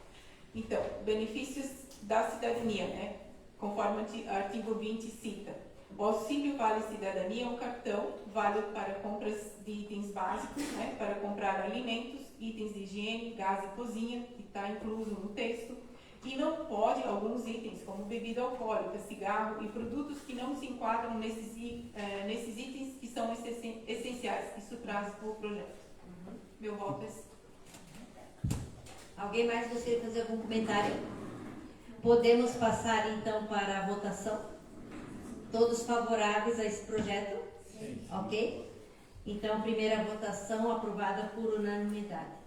Então, benefícios da cidadania, né, conforme o artigo 20 cita. O auxílio vale cidadania é um cartão válido para compras de itens básicos, né, para comprar alimentos, itens de higiene, gás e cozinha, que está incluso no texto, e não pode alguns itens, como bebida alcoólica, cigarro e produtos que não se enquadram nesses itens que são essenciais. Isso traz o projeto. Meu voto é sim. Alguém mais gostaria de fazer algum comentário? Podemos passar então para a votação? Todos favoráveis a esse projeto? Sim. Ok? Então, primeira votação aprovada por unanimidade.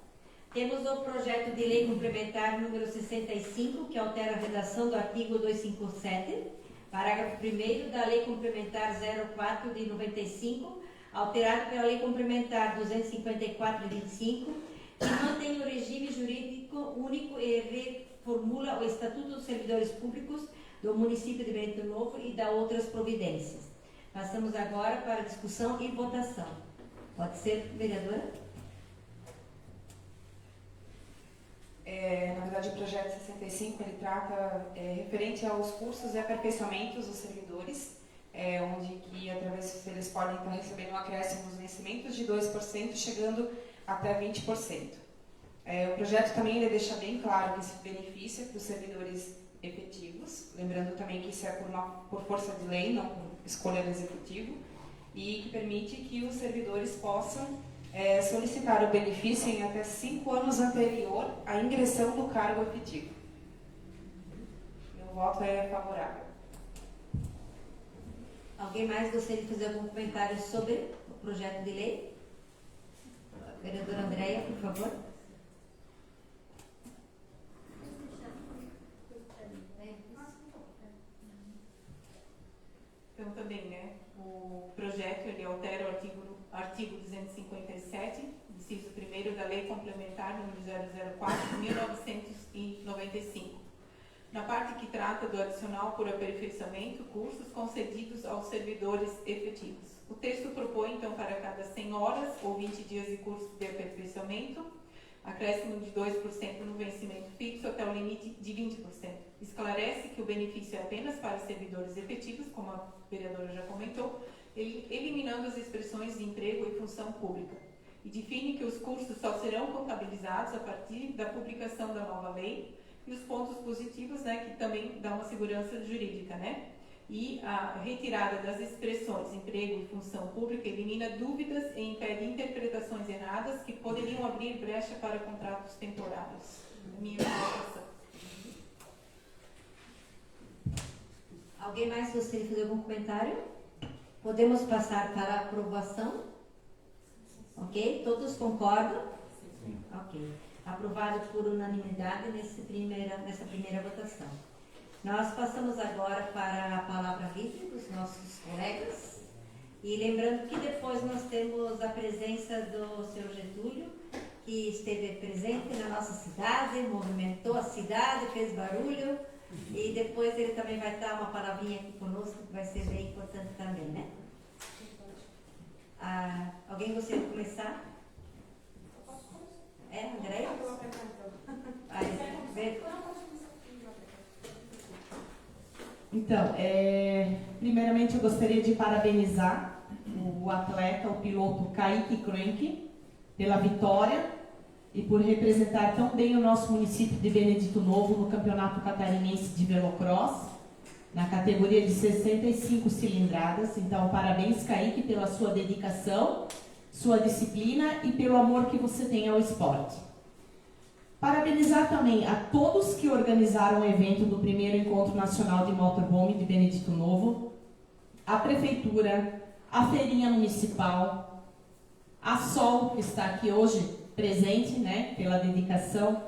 Temos o projeto de lei complementar número 65, que altera a redação do artigo 257, parágrafo 1º da Lei Complementar 04 de 95, alterado pela Lei Complementar 254 de 25, que mantém o regime jurídico único e reformula o Estatuto dos Servidores Públicos do município de Benedito Novo e dá outras providências. Passamos agora para a discussão e votação. Pode ser, vereadora? Na verdade, o projeto 65 ele trata referente aos cursos e aperfeiçoamentos dos servidores, onde que através eles podem estar recebendo um acréscimo nos vencimentos de 2%, chegando até 20%. O projeto também ele deixa bem claro que esse benefício é para os servidores efetivos, lembrando também que isso é por força de lei, não por escolha do executivo, e que permite que os servidores possam solicitar o benefício em até 5 anos anterior à ingressão do cargo efetivo. Meu voto é favorável. Alguém mais gostaria de fazer algum comentário sobre o projeto de lei? Vereadora Andréia, por favor. Então, também, né, o projeto ele altera o artigo 257, inciso 1º da Lei Complementar número 004 de 1995. na parte que trata do adicional por aperfeiçoamento, cursos concedidos aos servidores efetivos. O texto propõe, então, para cada 100 horas ou 20 dias de curso de aperfeiçoamento, acréscimo de 2% no vencimento fixo até o limite de 20%. Esclarece que o benefício é apenas para servidores efetivos, como a vereadora já comentou, eliminando as expressões de emprego e função pública. E define que os cursos só serão contabilizados a partir da publicação da nova lei, e os pontos positivos, né, que também dá uma segurança jurídica, né? E a retirada das expressões emprego e função pública elimina dúvidas e impede interpretações erradas que poderiam abrir brecha para contratos temporários. Minha colocação. Alguém mais gostaria de fazer algum comentário? Podemos passar para a aprovação? Ok? Todos concordam? Sim. Ok. Aprovado por unanimidade nessa primeira votação. Nós passamos agora para a palavra livre dos nossos colegas. E lembrando que depois nós temos a presença do Sr. Getúlio, que esteve presente na nossa cidade, movimentou a cidade, fez barulho. E depois ele também vai dar uma palavrinha aqui conosco, que vai ser bem importante também, né? Alguém gostaria de começar? Andréia? Então, primeiramente eu gostaria de parabenizar o atleta, o piloto Kaique Kroenke, pela vitória e por representar tão bem o nosso município de Benedito Novo no Campeonato Catarinense de Velocross, na categoria de 65 cilindradas. Então, parabéns, Kaique, pela sua dedicação, sua disciplina e pelo amor que você tem ao esporte. Parabenizar também a todos que organizaram o evento do primeiro Encontro Nacional de Motorhome de Benedito Novo, a Prefeitura, a Feirinha Municipal, a Sol, que está aqui hoje presente, né, pela dedicação.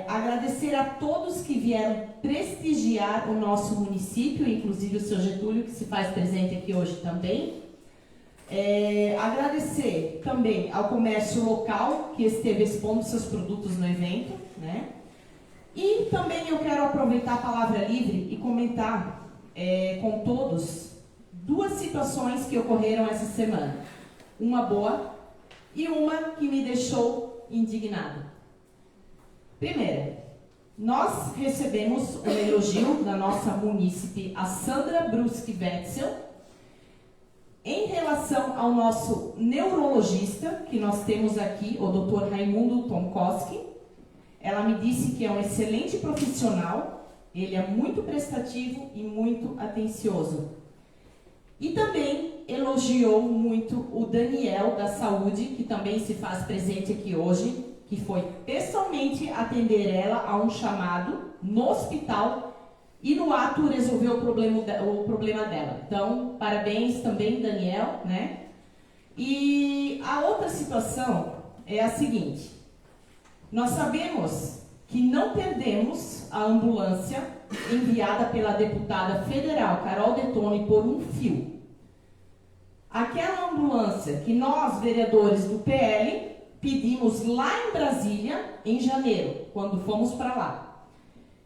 Agradecer a todos que vieram prestigiar o nosso município, inclusive o Sr. Getúlio, que se faz presente aqui hoje também. Agradecer também ao comércio local que esteve expondo seus produtos no evento, né? E também eu quero aproveitar a palavra livre e comentar com todos duas situações que ocorreram essa semana. Uma boa e uma que me deixou indignada. Primeiro, nós recebemos um elogio da nossa munícipe, a Sandra Bruschi Wetzel, em relação ao nosso neurologista, que nós temos aqui, o Dr. Raimundo Tomkowski. Ela me disse que é um excelente profissional, ele é muito prestativo e muito atencioso. E também elogiou muito o Daniel da Saúde, que também se faz presente aqui hoje, que foi pessoalmente atender ela a um chamado no hospital e no ato resolveu o problema dela. Então, parabéns também, Daniel, né? E a outra situação é a seguinte: nós sabemos que não perdemos a ambulância enviada pela deputada federal Carol Detone por um fio. Aquela ambulância que nós, vereadores do PL, pedimos lá em Brasília, em janeiro, quando fomos para lá.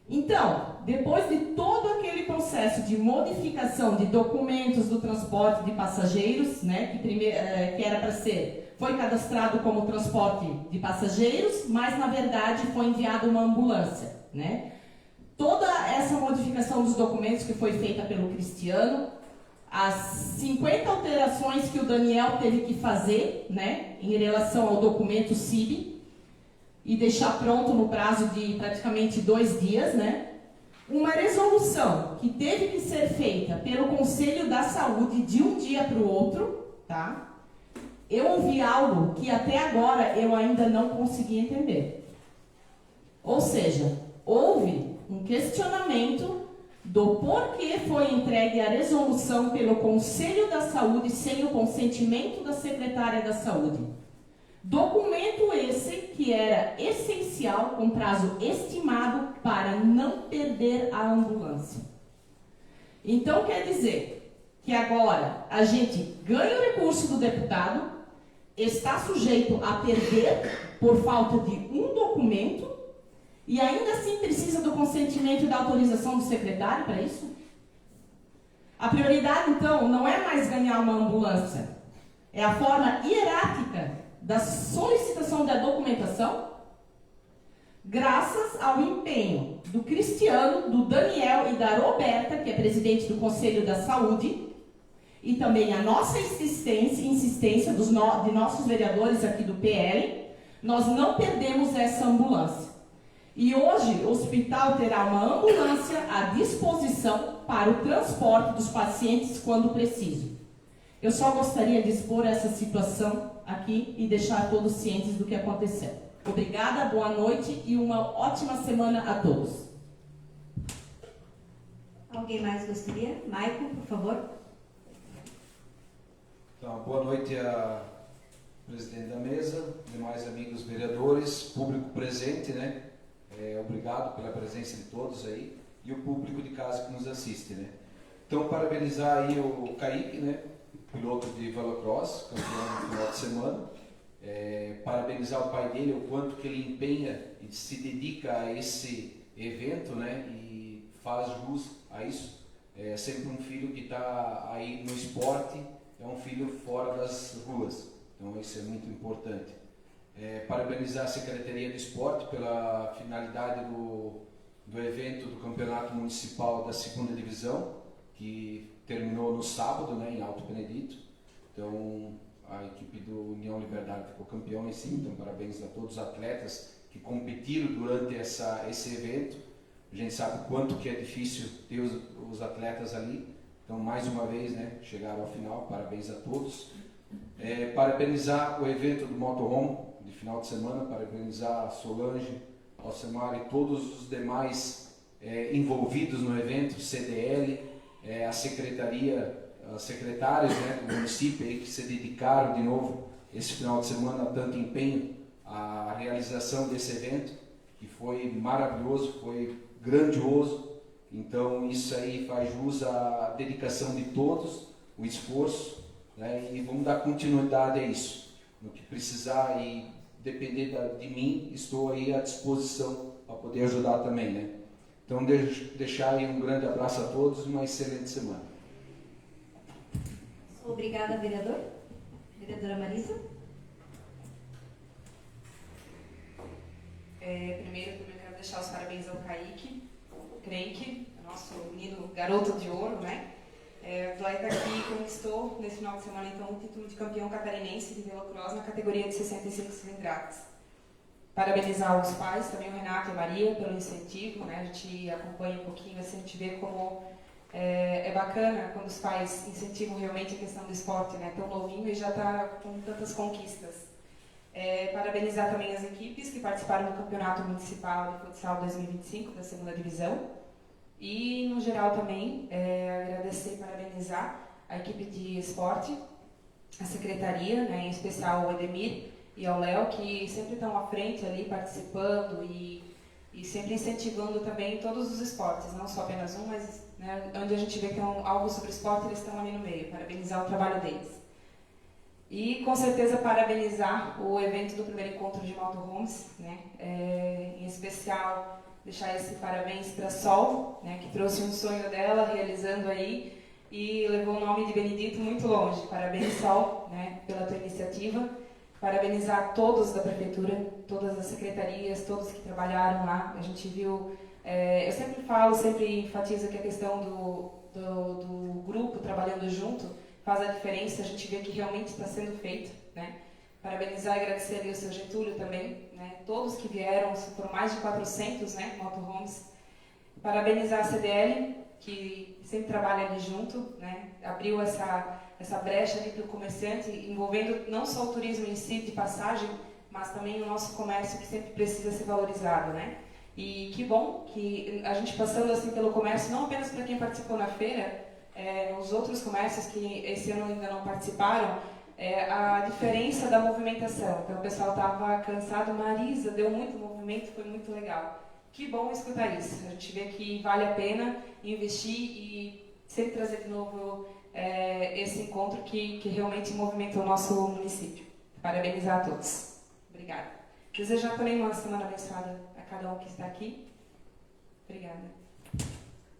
Então, depois de todo aquele processo de modificação de documentos do transporte de passageiros, né, que era para ser, foi cadastrado como transporte de passageiros, mas na verdade foi enviada uma ambulância, né? Toda essa modificação dos documentos que foi feita pelo Cristiano, as 50 alterações que o Daniel teve que fazer, né, em relação ao documento CIB, e deixar pronto no prazo de praticamente 2 dias, né? Uma resolução que teve que ser feita pelo Conselho da Saúde de um dia para o outro, tá? Eu ouvi algo que até agora eu ainda não consegui entender. Ou seja, houve um questionamento do porquê foi entregue a resolução pelo Conselho da Saúde sem o consentimento da Secretária da Saúde. Documento esse que era essencial, com prazo estimado para não perder a ambulância. Então quer dizer que agora a gente ganha o recurso do deputado, está sujeito a perder por falta de um documento E ainda assim precisa do consentimento e da autorização do secretário para isso? A prioridade, então, não é mais ganhar uma ambulância. É a forma hierárquica da solicitação da documentação, graças ao empenho do Cristiano, do Daniel e da Roberta, que é presidente do Conselho da Saúde, e também a nossa insistência de nossos vereadores aqui do PL, nós não perdemos essa ambulância. E hoje o hospital terá uma ambulância à disposição para o transporte dos pacientes quando preciso. Eu só gostaria de expor essa situação aqui e deixar todos cientes do que aconteceu. Obrigada, boa noite e uma ótima semana a todos. Alguém mais gostaria? Maicon, por favor. Então, boa noite a presidente da mesa, demais amigos vereadores, público presente, né? Obrigado pela presença de todos aí e o público de casa que nos assiste, né? Então, parabenizar aí o Kaique, né? Piloto de velocross, campeão no final de semana. Parabenizar o pai dele, o quanto que ele empenha e se dedica a esse evento, né? E faz jus a isso. É sempre um filho que está aí no esporte, é um filho fora das ruas. Então, isso é muito importante. Parabenizar a Secretaria de Esporte pela finalidade do evento do Campeonato Municipal da 2ª Divisão, que terminou no sábado, né, em Alto Benedito. Então, a equipe do União Liberdade ficou campeão em cima, então parabéns a todos os atletas que competiram durante esse evento. A gente sabe o quanto que é difícil ter os atletas ali, então mais uma vez, né, chegaram ao final, parabéns a todos. Parabenizar o evento do Motorhome de final de semana, parabenizar a Solange, Alcemar e todos os demais envolvidos no evento, CDL, a secretaria, as secretárias, né, do município aí, que se dedicaram de novo esse final de semana a tanto empenho à realização desse evento, que foi maravilhoso, foi grandioso. Então isso aí faz jus à dedicação de todos, o esforço, né, e vamos dar continuidade a isso. No que precisar e depender de mim, estou aí à disposição para poder ajudar também, né? Então, deixar aí um grande abraço a todos e uma excelente semana. Obrigada, vereador. Vereadora Marisa. Primeiro quero deixar os parabéns ao Kaique, o Crenque, nosso menino garoto de ouro, né? O atleta que conquistou nesse final de semana, então, o título de campeão catarinense de velocross na categoria de 65 cilindradas. Parabenizar os pais, também o Renato e a Maria, pelo incentivo, né? A gente acompanha um pouquinho, assim, a gente vê como é bacana quando os pais incentivam realmente a questão do esporte, né? Tão novinho e já está com tantas conquistas. Parabenizar também as equipes que participaram do Campeonato Municipal de Futsal 2025, da 2ª Divisão. E, no geral, também agradecer e parabenizar a equipe de esporte, a secretaria, né, em especial ao Edemir e ao Léo, que sempre estão à frente ali, participando e sempre incentivando também todos os esportes, não só apenas um, mas, né, onde a gente vê que tem algo sobre esporte, eles estão ali no meio. Parabenizar o trabalho deles. E, com certeza, parabenizar o evento do primeiro encontro de motorhomes, né, em especial deixar esse parabéns para a Sol, né, que trouxe um sonho dela, realizando aí, e levou o nome de Benedito muito longe. Parabéns, Sol, né, pela tua iniciativa. Parabenizar todos da Prefeitura, todas as secretarias, todos que trabalharam lá. A gente viu, eu sempre falo, sempre enfatizo que a questão do grupo trabalhando junto faz a diferença, a gente vê que realmente está sendo feito, né. Parabenizar e agradecer ali o seu Getúlio também, né? Todos que vieram, foram mais de 400, né, motorhomes. Parabenizar a CDL, que sempre trabalha ali junto, né? Abriu essa brecha ali para o comerciante, envolvendo não só o turismo em si, de passagem, mas também o nosso comércio, que sempre precisa ser valorizado, né? E que bom que a gente passando assim pelo comércio, não apenas para quem participou na feira, os outros comércios que esse ano ainda não participaram, a diferença da movimentação. Então o pessoal estava cansado, Marisa, deu muito movimento, foi muito legal. Que bom escutar isso. A gente vê que vale a pena investir e sempre trazer de novo esse encontro que realmente movimenta o nosso município. Parabenizar a todos. Obrigada. Desejar também uma semana abençoada a cada um que está aqui. Obrigada.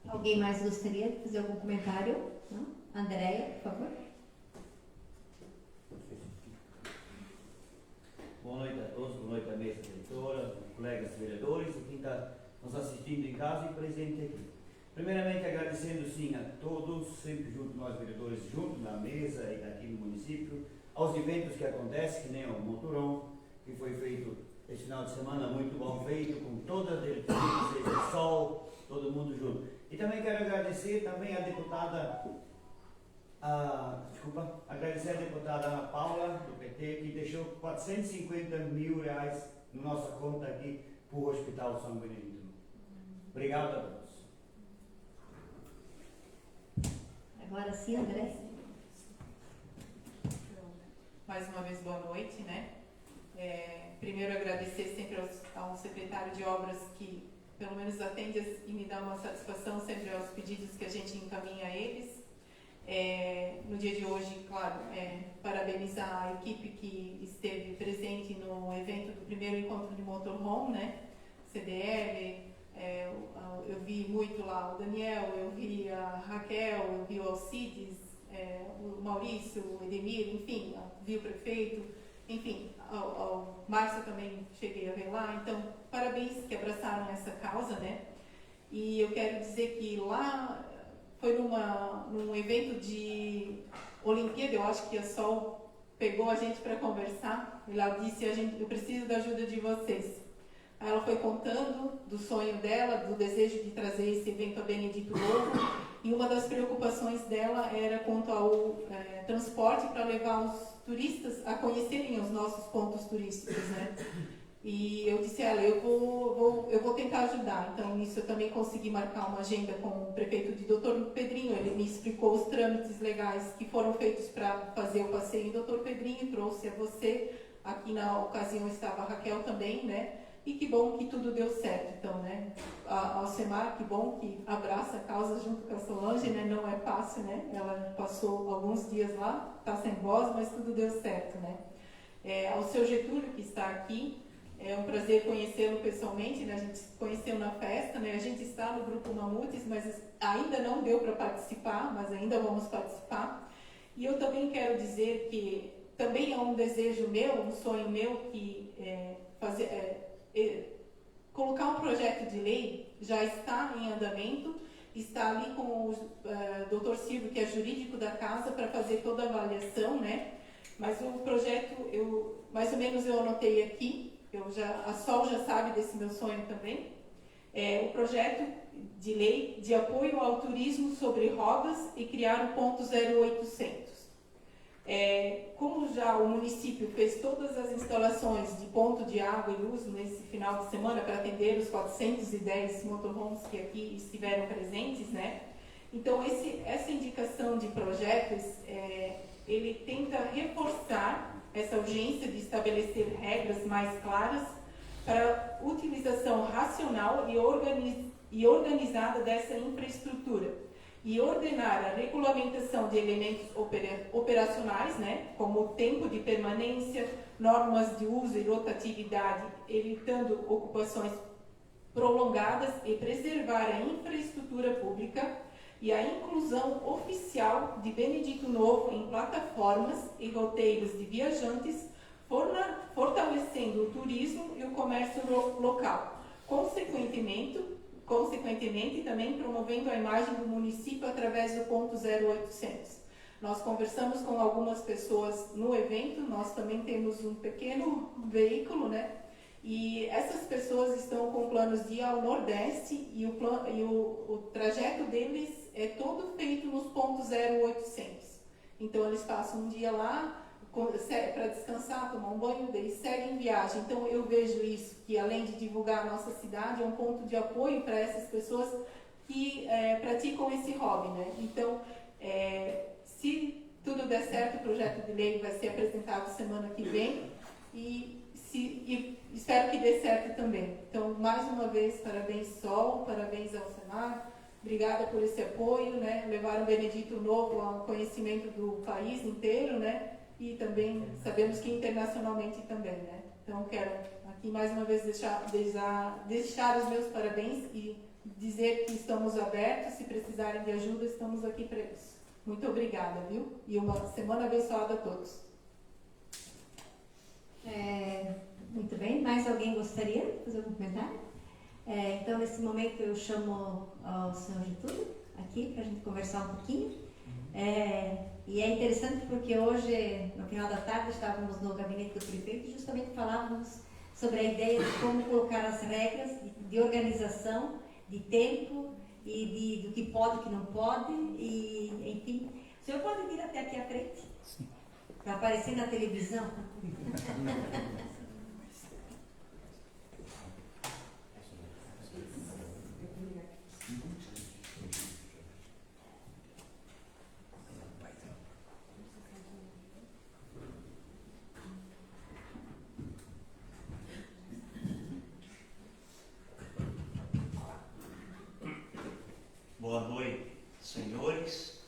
Alguém mais gostaria de fazer algum comentário? Não? Andréia, por favor. Boa noite a todos, boa noite à mesa diretora, colegas vereadores e quem está nos assistindo em casa e presente aqui. Primeiramente, agradecendo sim a todos, sempre junto, nós vereadores, junto na mesa e aqui no município, aos eventos que acontecem, que nem o Motorão, que foi feito esse final de semana, muito bom feito, com todas as diretrizes, seja sol, todo mundo junto. E também quero agradecer também a deputada, agradecer a deputada Ana Paula, do PT, que deixou 450 mil reais na nossa conta aqui para o Hospital São Benedito. Obrigado a todos. Agora sim, André. Mais uma vez, boa noite, né? Primeiro, agradecer sempre ao secretário de obras que, pelo menos, atende e me dá uma satisfação sempre aos pedidos que a gente encaminha a eles. No dia de hoje, claro, parabenizar a equipe que esteve presente no evento do primeiro encontro de motorhome, né? CDL, eu vi muito lá o Daniel, eu vi a Raquel, eu vi o Alcides, o Maurício, o Edemir, enfim, vi o prefeito, enfim, ao Márcio também cheguei a ver lá. Então, parabéns que abraçaram essa causa, né? E eu quero dizer que lá foi num evento de Olimpíada, eu acho que a Sol pegou a gente para conversar, e ela disse, eu preciso da ajuda de vocês. Ela foi contando do sonho dela, do desejo de trazer esse evento a Benedito Novo, e uma das preocupações dela era quanto ao transporte para levar os turistas a conhecerem os nossos pontos turísticos, né? E eu disse a ela, eu vou tentar ajudar. Então, nisso eu também consegui marcar uma agenda com o prefeito de Dr. Pedrinho. Ele me explicou os trâmites legais que foram feitos para fazer o passeio em Dr. Pedrinho, trouxe a você. Aqui na ocasião estava a Raquel também, né? E que bom que tudo deu certo, então, né? A Alcemar, que bom que abraça a causa junto com a Solange, né? Não é fácil, né? Ela passou alguns dias lá, está sem voz, mas tudo deu certo, né? Ao seu Getúlio, que está aqui, é um prazer conhecê-lo pessoalmente, né? A gente se conheceu na festa, né? A gente está no Grupo Mamutes, mas ainda não deu para participar, mas ainda vamos participar. E eu também quero dizer que também é um desejo meu, um sonho meu, que colocar um projeto de lei, já está em andamento, está ali com o Dr. Silvio, que é jurídico da casa, para fazer toda a avaliação, né? Mas o projeto, mais ou menos eu anotei aqui, a Sol já sabe desse meu sonho também, o projeto de lei de apoio ao turismo sobre rodas e criar o ponto 0800. Como já o município fez todas as instalações de ponto de água e luz nesse final de semana para atender os 410 motorhomes que aqui estiveram presentes, né? Então, essa indicação de projetos, ele tenta reforçar essa urgência de estabelecer regras mais claras para a utilização racional e organizada dessa infraestrutura, e ordenar a regulamentação de elementos operacionais, né, como o tempo de permanência, normas de uso e rotatividade, evitando ocupações prolongadas, e preservar a infraestrutura pública e a inclusão oficial de Benedito Novo em plataformas e roteiros de viajantes, fortalecendo o turismo e o comércio local. Consequentemente, também promovendo a imagem do município através do ponto 0800. Nós conversamos com algumas pessoas no evento, nós também temos um pequeno veículo, né? E essas pessoas estão com planos de ir ao Nordeste e o trajeto deles é todo feito nos pontos 0800. Então, eles passam um dia lá para descansar, tomar um banho, daí seguem viagem. Então, eu vejo isso, que além de divulgar a nossa cidade, é um ponto de apoio para essas pessoas que praticam esse hobby, né? Então, se tudo der certo, o projeto de lei vai ser apresentado semana que vem e espero que dê certo também. Então, mais uma vez, parabéns Sol, parabéns ao Senar, obrigada por esse apoio, né? Levaram o Benedito Novo ao conhecimento do país inteiro, né? E também sabemos que internacionalmente também, né? Então, quero aqui E mais uma vez deixar os meus parabéns e dizer que estamos abertos, se precisarem de ajuda, estamos aqui para isso. Muito obrigada, viu? E uma semana abençoada a todos. Muito bem, mais alguém gostaria de fazer algum comentário? Então, nesse momento, eu chamo o senhor Getúlio aqui para a gente conversar um pouquinho. E é interessante porque hoje, no final da tarde, estávamos no gabinete do prefeito e justamente falávamos sobre a ideia de como colocar as regras de organização, de tempo e do que pode e o que não pode. E, enfim, o senhor pode vir até aqui à frente? Para aparecer na televisão? Boa noite, senhores.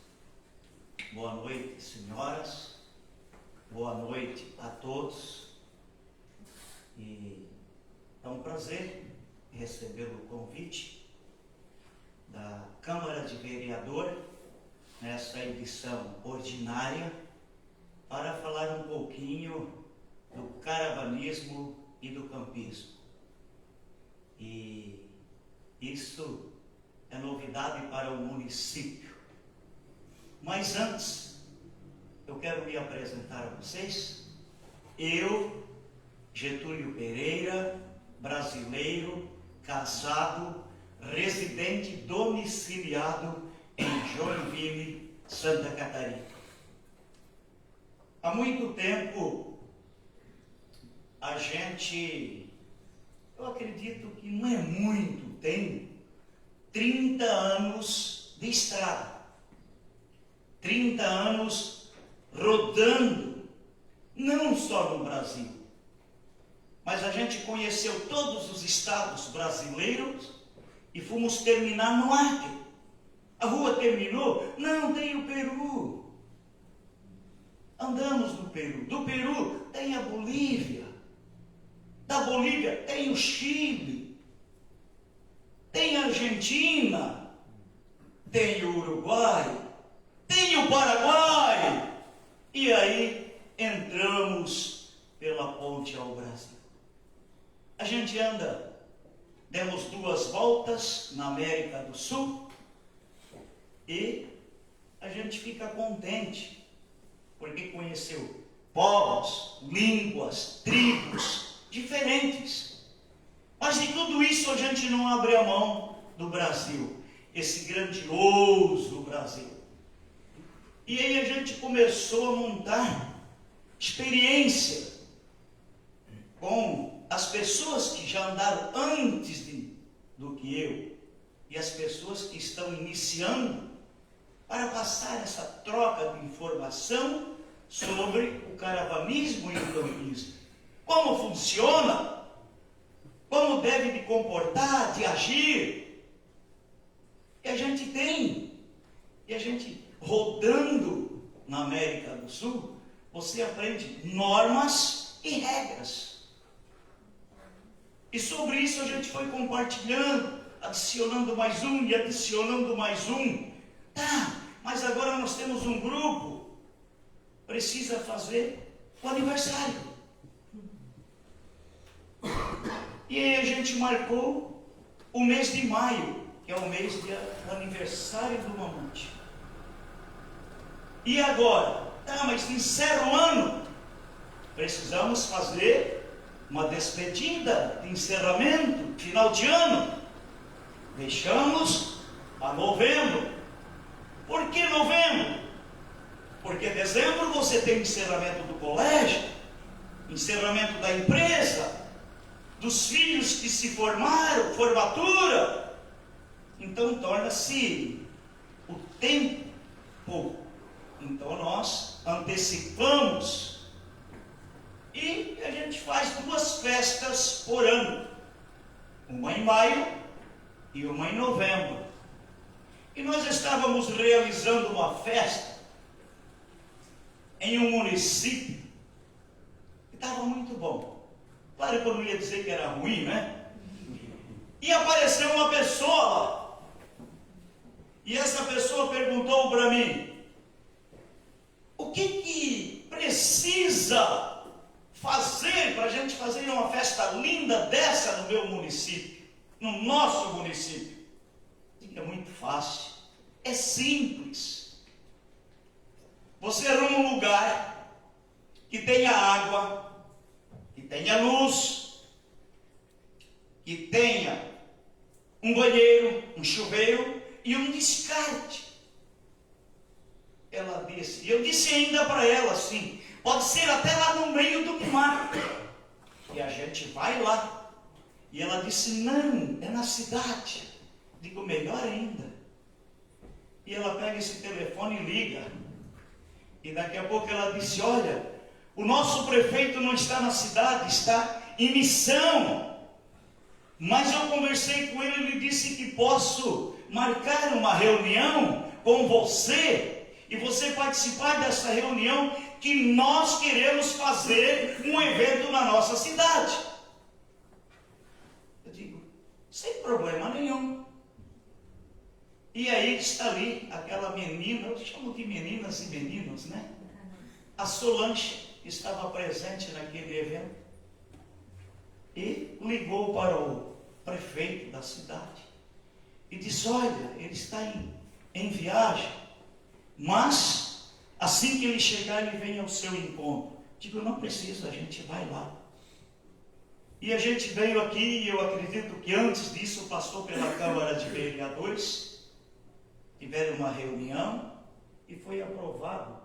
Boa noite, senhoras. Boa noite a todos. E é um prazer receber o convite da Câmara de Vereadores nessa edição ordinária para falar um pouquinho do caravanismo e do campismo. E isso é novidade para o município. Mas antes, eu quero me apresentar a vocês. Eu, Getúlio Pereira, brasileiro, casado, residente domiciliado em Joinville, Santa Catarina. Há muito tempo, eu acredito que não é muito tempo, 30 anos de estrada, 30 anos rodando, não só no Brasil, mas a gente conheceu todos os estados brasileiros e fomos terminar no Acre. A rua terminou? Não, tem o Peru. Andamos no Peru. Do Peru tem a Bolívia. Da Bolívia tem o Chile. Tem a Argentina, tem o Uruguai, tem o Paraguai. E aí entramos pela ponte ao Brasil. A gente anda, demos 2 voltas na América do Sul e a gente fica contente, porque conheceu povos, línguas, tribos diferentes. Mas de tudo isso a gente não abre a mão do Brasil, esse grandioso Brasil. E aí a gente começou a montar experiência com as pessoas que já andaram antes do que eu e as pessoas que estão iniciando, para passar essa troca de informação sobre o caravanismo e o campismo. Como funciona? Como deve de comportar, de agir? E a gente rodando na América do Sul, você aprende normas e regras. E sobre isso a gente foi compartilhando, adicionando mais um e adicionando mais um. Tá, mas agora nós temos um grupo, precisa fazer o aniversário. E aí a gente marcou o mês de maio, que é o mês do aniversário do Mamute. E agora? Tá, mas encerra o ano. Precisamos fazer uma despedida de encerramento, final de ano. Deixamos a novembro. Por que novembro? Porque dezembro você tem encerramento do colégio, encerramento da empresa, dos filhos que se formaram, formatura. Então torna-se o tempo. Então nós antecipamos e a gente faz 2 festas por ano, uma em maio e uma em novembro. E nós estávamos realizando uma festa em um município que estava muito bom. Claro que eu não ia dizer que era ruim, né? E apareceu uma pessoa lá. E essa pessoa perguntou para mim: o que precisa fazer para a gente fazer uma festa linda dessa no meu município, no nosso município? É muito fácil, é simples. Você arruma um lugar que tenha água, que tenha luz, que tenha um banheiro, um chuveiro e um descarte. Ela disse, e eu disse ainda para ela assim, pode ser até lá no meio do mato, e a gente vai lá. E ela disse, não, é na cidade. Digo, melhor ainda. E ela pega esse telefone e liga. E daqui a pouco ela disse, olha, o nosso prefeito não está na cidade, está em missão. Mas eu conversei com ele e ele disse que posso marcar uma reunião com você e você participar dessa reunião, que nós queremos fazer um evento na nossa cidade. Eu digo, sem problema nenhum. E aí está ali aquela menina, eu chamo de meninas e meninos, né? A Solange estava presente naquele evento e ligou para o prefeito da cidade e disse, olha, ele está em viagem, mas assim que ele chegar, ele vem ao seu encontro. Digo, não precisa, a gente vai lá. E a gente veio aqui, e eu acredito que antes disso passou pela Câmara de Vereadores, tiveram uma reunião e foi aprovado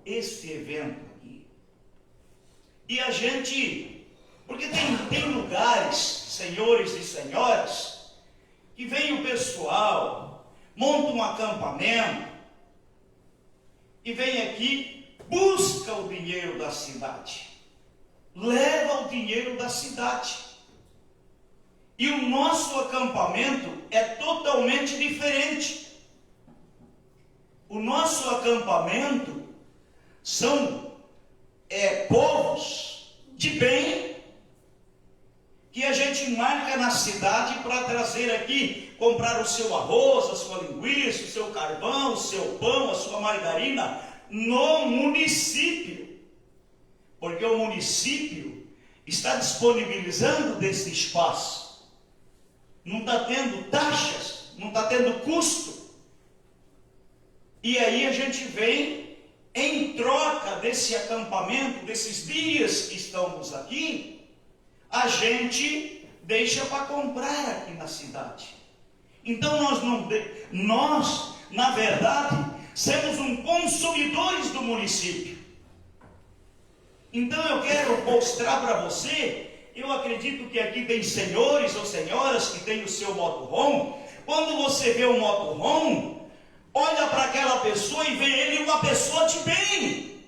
esse evento aqui. E a gente, porque tem lugares, senhores e senhoras, que vem o pessoal, monta um acampamento e vem aqui, busca o dinheiro da cidade, leva o dinheiro da cidade. E o nosso acampamento é totalmente diferente. O nosso acampamento são povos de bem que a gente marca na cidade para trazer aqui, comprar o seu arroz, a sua linguiça, o seu carvão, o seu pão, a sua margarina no município. Porque o município está disponibilizando desse espaço. Não está tendo taxas, não está tendo custo. E aí a gente vem, em troca desse acampamento, desses dias que estamos aqui, a gente deixa para comprar aqui na cidade. Então nós, na verdade, somos consumidores do município. Então eu quero mostrar para você, eu acredito que aqui tem senhores ou senhoras que têm o seu motorhome. Quando você vê o motorhome, olha para aquela pessoa e vê ele uma pessoa de bem.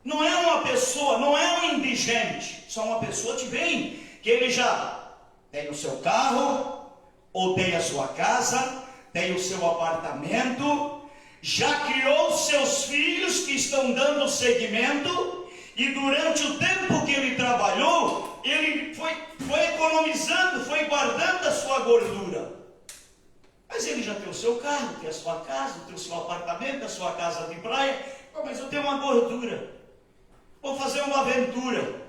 Não é uma pessoa, não é um indigente, só uma pessoa de bem, que ele já tem o seu carro, ou tem a sua casa, tem o seu apartamento, já criou seus filhos que estão dando seguimento, e durante o tempo que ele trabalhou, ele foi economizando, foi guardando a sua gordura. Mas ele já tem o seu carro, tem a sua casa, tem o seu apartamento, a sua casa de praia. Mas eu tenho uma gordura. Vou fazer uma aventura.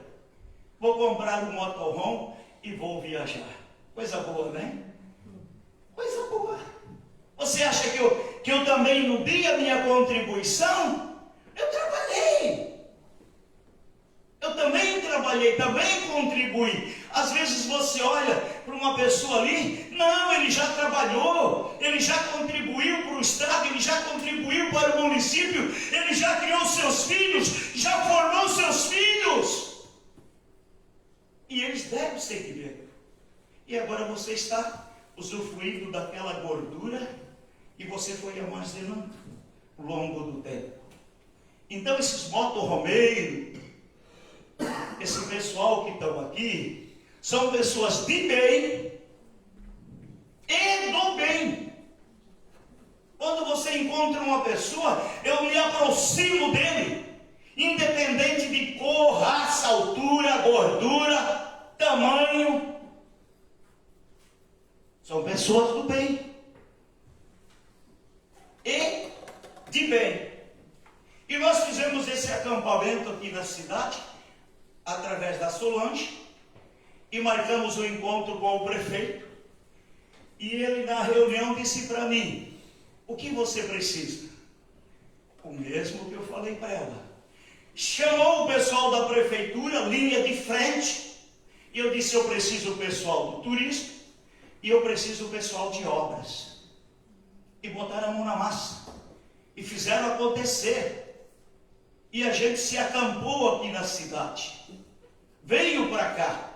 Vou comprar um motorhome e vou viajar. Coisa boa, né? Coisa boa. Você acha que eu também não dei a minha contribuição? Eu trabalhei. Eu também trabalhei, também contribuí. Às vezes você olha para uma pessoa ali, não, ele já trabalhou, ele já contribuiu para o Estado, ele já contribuiu para o município, ele já criou seus filhos, já formou seus filhos. E eles deram seguimento. E agora você está usufruindo daquela gordura e você foi armazenando ao longo do tempo. Então esses motorhomeiros, esse pessoal que estão aqui, são pessoas de bem e do bem. Quando você encontra uma pessoa, eu me aproximo dele independente de cor, raça, altura, gordura, tamanho, são pessoas do bem e de bem. E nós fizemos esse acampamento aqui na cidade, através da Solange, e marcamos o encontro com o prefeito. E ele, na reunião, disse para mim: o que você precisa? O mesmo que eu falei para ela. Chamou o pessoal da prefeitura, linha de frente, e eu disse: eu preciso o pessoal do turismo e eu preciso o pessoal de obras. E botaram a mão na massa e fizeram acontecer. E a gente se acampou aqui na cidade, veio para cá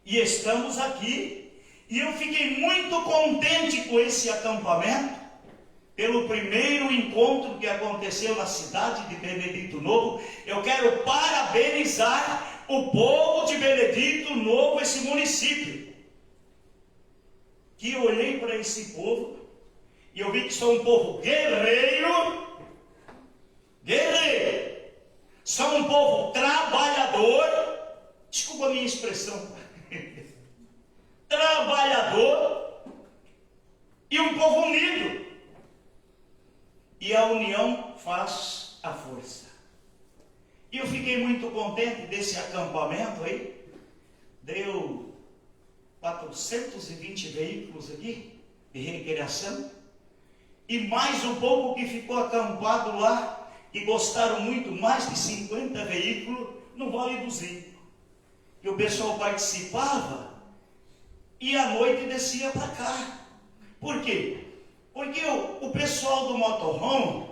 e estamos aqui. E eu fiquei muito contente com esse acampamento, pelo primeiro encontro que aconteceu na cidade de Benedito Novo. Eu quero parabenizar o povo de Benedito Novo, esse município, que eu olhei para esse povo e eu vi que são um povo guerreiro, são um povo trabalhador, desculpa a minha expressão, trabalhador, e um povo unido. E a união faz a força. E eu fiquei muito contente desse acampamento aí. Deu 420 veículos aqui de recreação. E mais um pouco que ficou acampado lá, e gostaram muito, mais de 50 veículos no Vale do Zinco. E o pessoal participava e à noite descia para cá. Por quê? Porque o pessoal do motorhome,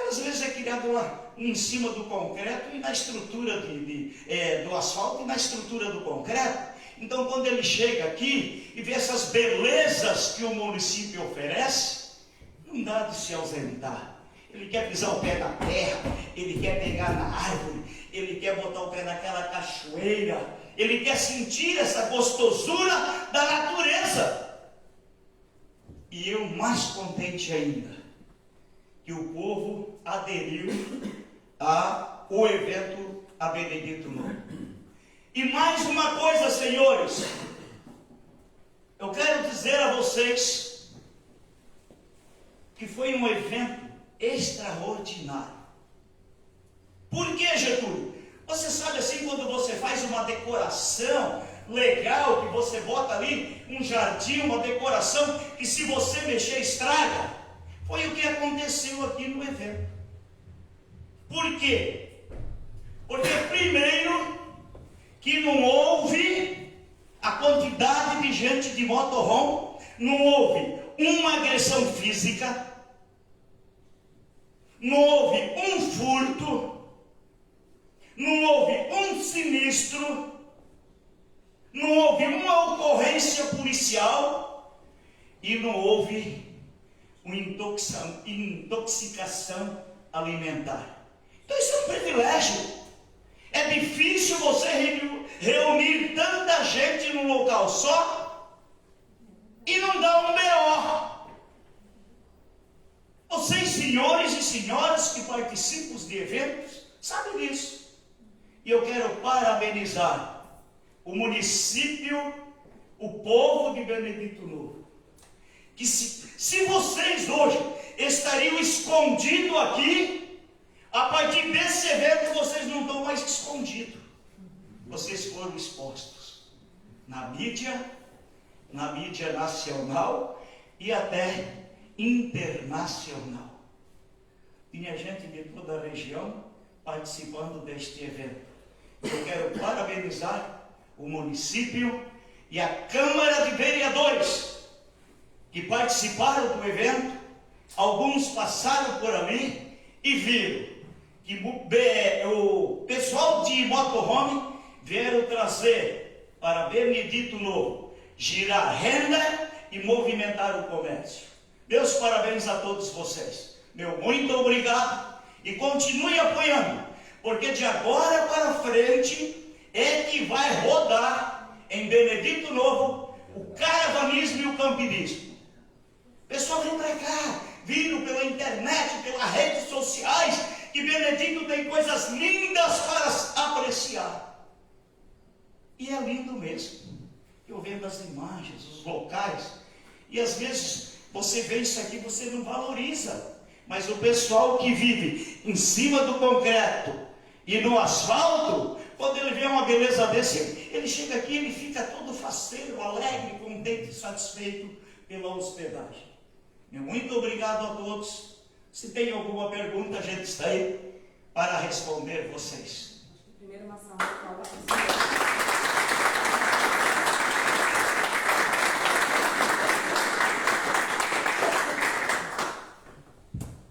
às vezes é criado lá em cima do concreto e na estrutura do asfalto e na estrutura do concreto. Então, quando ele chega aqui e vê essas belezas que o município oferece, não dá de se ausentar. Ele quer pisar o pé na terra, ele quer pegar na árvore, ele quer botar o pé naquela cachoeira, ele quer sentir essa gostosura da natureza. E eu mais contente ainda, que o povo aderiu ao evento a Benedito Novo. E mais uma coisa, senhores, eu quero dizer a vocês que foi um evento extraordinário. Por que, Getúlio? Você sabe assim, quando você faz uma decoração legal, que você bota ali um jardim, uma decoração, que se você mexer estraga. Foi o que aconteceu aqui no evento. Por quê? Porque primeiro que não houve a quantidade de gente de motorhome, não houve uma agressão física, não houve um furto, não houve um sinistro, não houve uma ocorrência policial e não houve uma intoxicação alimentar. Então isso é um privilégio. É difícil você reunir tanta gente num local só e não dar um BO. Vocês, senhores e senhoras que participam de eventos, sabem disso. E eu quero parabenizar o município, o povo de Benedito Novo. Que se vocês hoje estariam escondidos aqui, a partir desse evento vocês não estão mais escondidos. Vocês foram expostos na mídia nacional e até internacional. Tinha gente de toda a região participando deste evento. Eu quero parabenizar o município e a Câmara de Vereadores que participaram do evento. Alguns passaram por ali e viram que o pessoal de motorhome vieram trazer para Benedito Novo, girar renda e movimentar o comércio. Meus parabéns a todos vocês. Meu muito obrigado e continue apoiando, porque de agora para frente é que vai rodar em Benedito Novo o caravanismo e o campinismo. O pessoal vem para cá, vindo pela internet, pelas redes sociais, que Benedito tem coisas lindas para apreciar. E é lindo mesmo. Eu vendo as imagens, os locais, e às vezes você vê isso aqui, você não valoriza. Mas o pessoal que vive em cima do concreto e no asfalto, quando ele vê uma beleza desse, ele chega aqui, ele fica todo faceiro, alegre, contente e satisfeito pela hospedagem. Muito obrigado a todos. Se tem alguma pergunta, a gente está aí para responder vocês. Primeiro uma salva de palmas para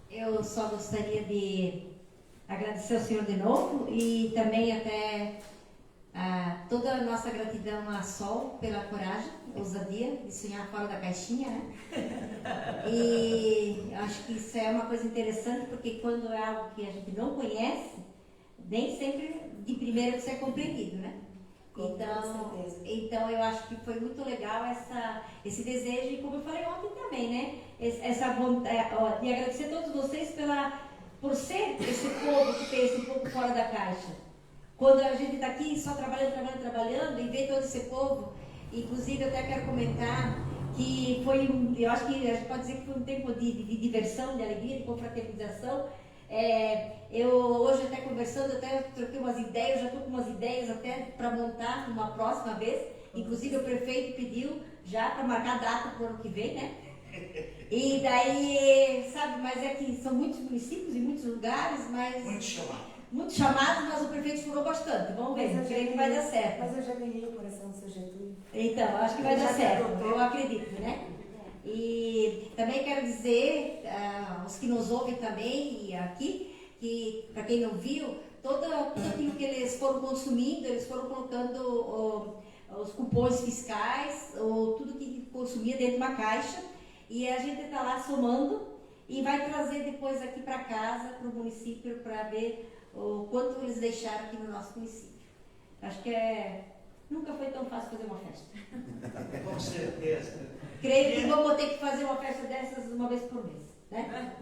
Eu só gostaria de agradecer ao senhor de novo e também até toda a nossa gratidão à Sol pela coragem, ousadia de sonhar fora da caixinha, né? E acho que isso é uma coisa interessante, porque quando é algo que a gente não conhece, nem sempre de primeira você é compreendido, né? Então eu acho que foi muito legal esse desejo, e como eu falei ontem também, né? Essa vontade de agradecer a todos vocês por ser esse povo que pensa um pouco fora da caixa. Quando a gente está aqui só trabalhando e vê todo esse povo, inclusive eu até quero comentar que foi, eu acho que a gente pode dizer que foi um tempo de diversão, de alegria, de confraternização. Eu hoje até conversando, até troquei umas ideias, já estou com umas ideias até para montar uma próxima vez. Inclusive o prefeito pediu já para marcar data para o ano que vem, né? E daí, sabe, mas é que são muitos municípios e muitos lugares, mas... Muito chamados, mas o prefeito furou bastante. Vamos ver, creio que vai dar certo. Mas eu já ganhei o coração do seu Getúlio. Então, acho que vai dar certo, eu acredito, né? E também quero dizer aos que nos ouvem também e aqui, que para quem não viu, tudo aquilo que eles foram consumindo, eles foram colocando os cupons fiscais, ou tudo que consumia dentro de uma caixa, e a gente está lá somando e vai trazer depois aqui para casa, para o município, para ver o quanto eles deixaram aqui no nosso município. Acho que nunca foi tão fácil fazer uma festa. Com certeza. Creio que vamos ter que fazer uma festa dessas uma vez por mês, né?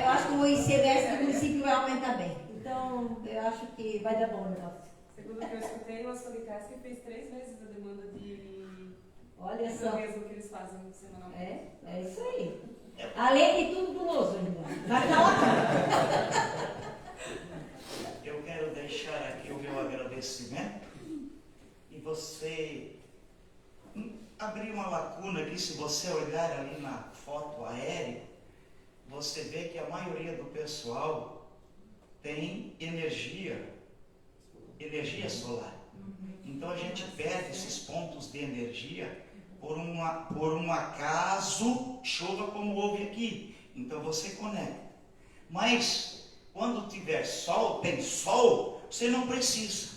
Eu acho que o ICMS do município vai aumentar bem. Então, eu acho que vai dar bom o negócio. Segundo o que eu escutei, o Açoricares que fez 3 vezes a demanda de... Olha só. mesmo que eles fazem semanalmente. É isso aí. Além de tudo guloso ainda. Vai estar lá. Eu quero deixar aqui o meu agradecimento e você abrir uma lacuna aqui. Se você olhar ali na foto aérea, você vê que a maioria do pessoal tem energia solar. Então a gente perde esses pontos de energia por um acaso chova como houve aqui. Então você conecta. Mas quando tiver sol, tem sol, você não precisa.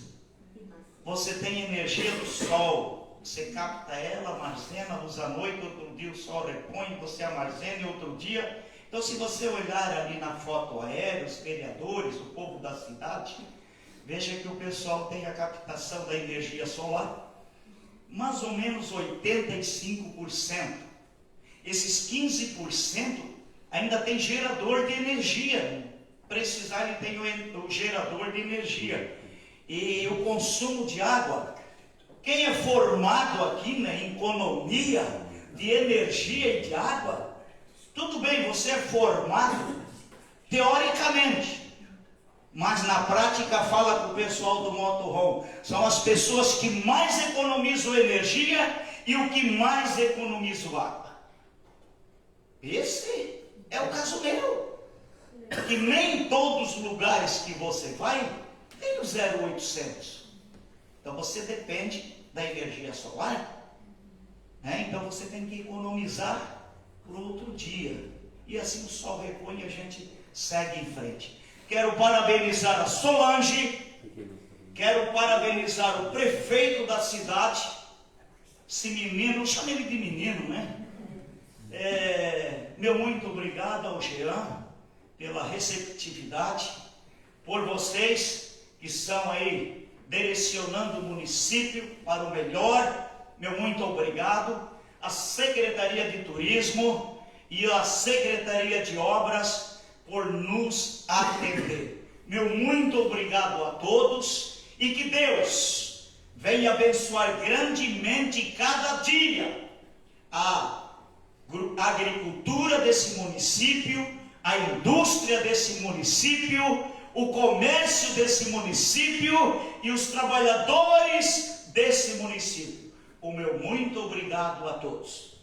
Você tem energia do sol, você capta ela, armazena, usa à noite, outro dia o sol repõe, você armazena e outro dia. Então se você olhar ali na foto aérea, os vereadores, o povo da cidade, veja que o pessoal tem a captação da energia solar. Mais ou menos 85%. Esses 15% ainda tem gerador de energia. Precisar, ele tem o gerador de energia. E o consumo de água. Quem é formado aqui em economia de energia e de água, tudo bem, você é formado teoricamente. Mas na prática fala com o pessoal do motorhome. São as pessoas que mais economizam energia e o que mais economiza água. Esse é o caso meu. Que nem em todos os lugares que você vai tem o 0800. Então você depende da energia solar. Né? Então você tem que economizar para o outro dia. E assim o sol repõe e a gente segue em frente. Quero parabenizar a Solange, quero parabenizar o prefeito da cidade, esse menino, chama ele de menino, né? Meu muito obrigado ao Jean pela receptividade, por vocês que estão aí direcionando o município para o melhor, meu muito obrigado, a Secretaria de Turismo e a Secretaria de Obras por nos atender. Meu muito obrigado a todos e que Deus venha abençoar grandemente cada dia a agricultura desse município, a indústria desse município, o comércio desse município e os trabalhadores desse município. O meu muito obrigado a todos.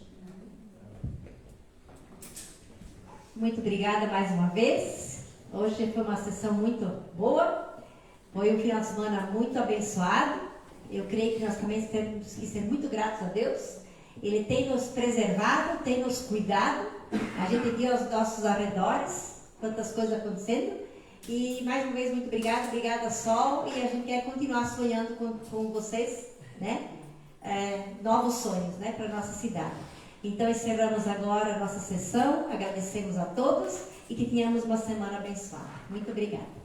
Muito obrigada mais uma vez. Hoje foi uma sessão muito boa. Foi um final de semana muito abençoado. Eu creio que nós também temos que ser muito gratos a Deus. Ele tem nos preservado, tem nos cuidado. A gente viu aos nossos arredores quantas coisas acontecendo. E mais uma vez, muito obrigada Sol. E a gente quer continuar sonhando com vocês, né? Novos sonhos, né, para a nossa cidade. Então encerramos agora a nossa sessão. Agradecemos a todos e que tenhamos uma semana abençoada. Muito obrigada.